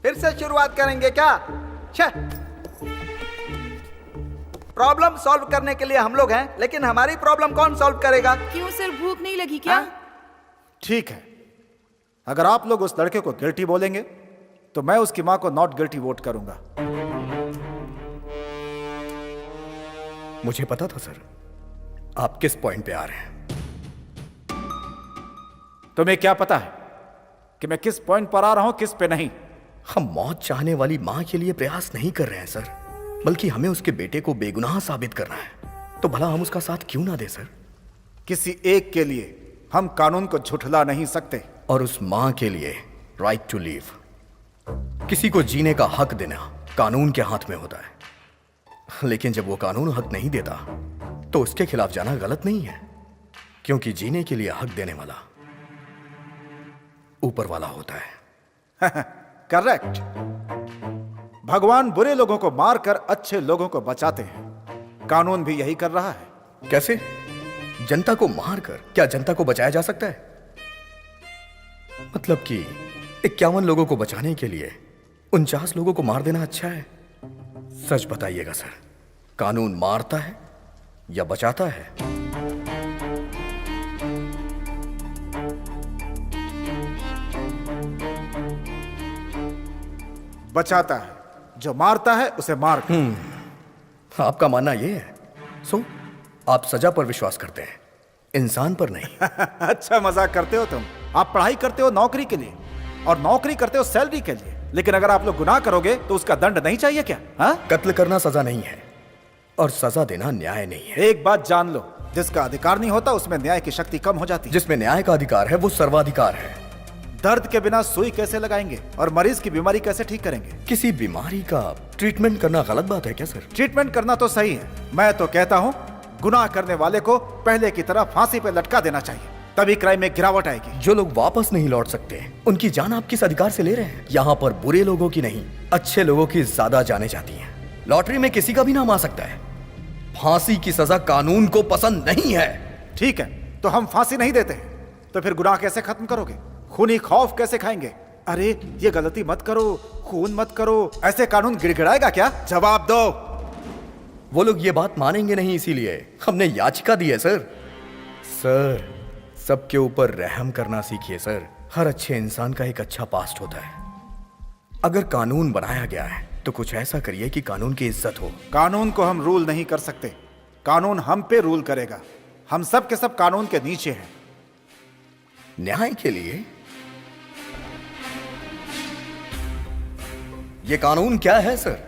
C: फिर से शुरुआत करेंगे क्या? प्रॉब्लम सॉल्व करने के लिए हम लोग हैं, लेकिन हमारी प्रॉब्लम कौन सॉल्व करेगा?
I: क्यों सर, भूख नहीं लगी क्या?
J: ठीक है, अगर आप लोग उस लड़के को गिल्टी बोलेंगे तो मैं उसकी मां को नॉट गिल्टी वोट करूंगा।
H: मुझे पता था सर आप किस पॉइंट पे आ रहे हैं।
J: तुम्हें क्या पता है कि मैं किस पॉइंट पर आ रहा हूं, किस पे नहीं?
H: हम मौत चाहने वाली मां के लिए प्रयास नहीं कर रहे हैं सर, बल्कि हमें उसके बेटे को बेगुनाह साबित करना है। तो भला हम उसका साथ क्यों ना दे सर?
J: किसी एक के लिए हम कानून को झुठला नहीं सकते।
H: और उस मां के लिए राइट टू लीव, किसी को जीने का हक देना कानून के हाथ में होता है। लेकिन जब वो कानून हक नहीं देता तो उसके खिलाफ जाना गलत नहीं है, क्योंकि जीने के लिए हक देने वाला ऊपर वाला होता है।
J: करेक्ट। भगवान बुरे लोगों को मारकर अच्छे लोगों को बचाते हैं। कानून भी यही कर रहा है।
H: कैसे? जनता को मारकर क्या जनता को बचाया जा सकता है? मतलब कि 51 लोगों को बचाने के लिए 49 लोगों को मार देना अच्छा है? सच बताइएगा सर, कानून मारता है या बचाता है?
J: बचाता है। जो मारता है उसे मार।
H: आपका मानना यह है? सो आप सजा पर विश्वास करते हैं, इंसान पर नहीं।
J: अच्छा मजाक करते हो तुम। आप पढ़ाई करते हो नौकरी के लिए, और नौकरी करते हो सैलरी के लिए, लेकिन अगर आप लोग गुनाह करोगे तो उसका दंड नहीं चाहिए क्या? हाँ?
H: कत्ल करना सजा नहीं है और सजा देना न्याय नहीं है।
J: एक बात जान लो, जिसका अधिकार नहीं होता उसमें न्याय की शक्ति कम हो जाती है।
H: जिसमें न्याय का अधिकार है वो सर्वाधिकार है।
J: दर्द के बिना सुई कैसे लगाएंगे और मरीज की बीमारी कैसे ठीक करेंगे?
H: किसी बीमारी का ट्रीटमेंट करना गलत बात है क्या सर?
J: ट्रीटमेंट करना तो सही है। मैं तो कहता हूँ गुनाह करने वाले को पहले की तरह फांसी पे लटका देना चाहिए, तभी क्राइम में गिरावट आएगी।
H: जो लोग वापस नहीं लौट सकते उनकी जान आप किस अधिकार से ले रहे हैं? यहाँ पर बुरे लोगों की नहीं, अच्छे लोगों की ज्यादा जाने जाती हैं। लॉटरी में किसी का भी नाम आ सकता है। फांसी की सजा कानून को पसंद नहीं है।
J: ठीक है, तो हम फांसी नहीं देते हैं, तो फिर गुनाह कैसे खत्म करोगे? खूनी खौफ कैसे खाएंगे? अरे ये गलती मत करो, खून मत करो, ऐसे कानून गिड़गिड़ाएगा क्या? जवाब दो।
H: वो लोग ये बात मानेंगे नहीं, इसीलिए हमने याचिका दी है सर। सर, सबके ऊपर रहम करना सीखिए सर। हर अच्छे इंसान का एक अच्छा पास्ट होता है। अगर कानून बनाया गया है तो कुछ ऐसा करिए कि कानून की इज्जत हो।
J: कानून को हम रूल नहीं कर सकते, कानून हम पे रूल करेगा। हम सब के सब कानून के नीचे हैं।
H: न्याय के लिए ये कानून क्या है सर?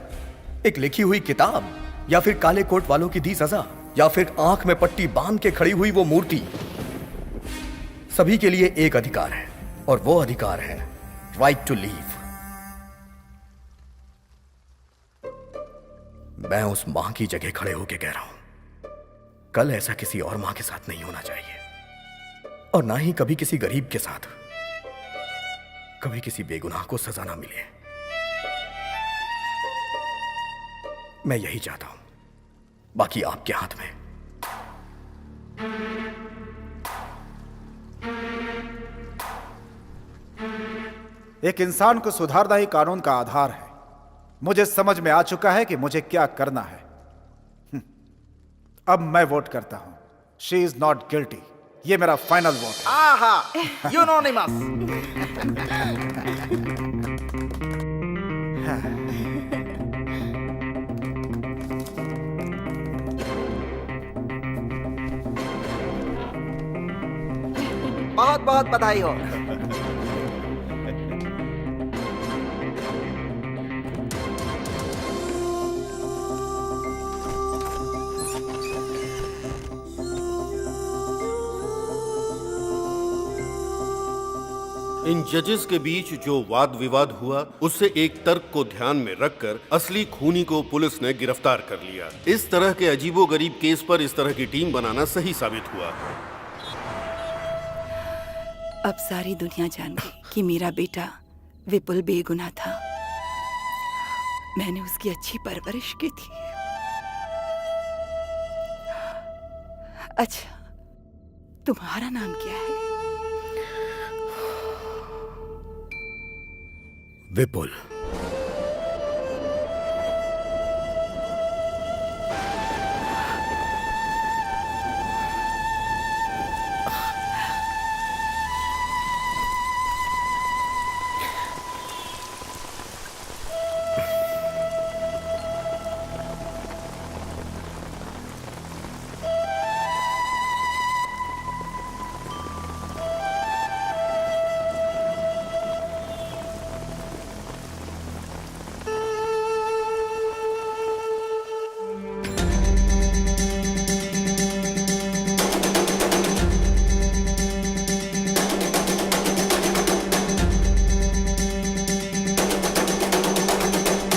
H: एक लिखी हुई किताब, या फिर काले कोट वालों की दी सजा, या फिर आंख में पट्टी बांध के खड़ी हुई वो मूर्ति? सभी के लिए एक अधिकार है, और वो अधिकार है राइट टू लीव। मैं उस मां की जगह खड़े होकर कह रहा हूं, कल ऐसा किसी और मां के साथ नहीं होना चाहिए, और ना ही कभी किसी गरीब के साथ, कभी किसी बेगुनाह को सजा ना मिले। मैं यही चाहता हूं, बाकी आपके हाथ में।
J: एक इंसान को सुधारना ही कानून का आधार है। मुझे समझ में आ चुका है कि मुझे क्या करना है। अब मैं वोट करता हूं, शी इज नॉट गिल्टी। ये मेरा फाइनल वोट।
C: आहा, यूनोनिमस। बहुत बहुत बधाई हो।
E: इन जजेस के बीच जो वाद विवाद हुआ, उससे एक तर्क को ध्यान में रखकर असली खूनी को पुलिस ने गिरफ्तार कर लिया। इस तरह के अजीबोगरीब केस पर इस तरह की टीम बनाना सही साबित हुआ।
B: अब सारी दुनिया जान गई कि मेरा बेटा विपुल बेगुनाह था। मैंने उसकी अच्छी परवरिश की थी। अच्छा, तुम्हारा नाम क्या है?
H: विपुल।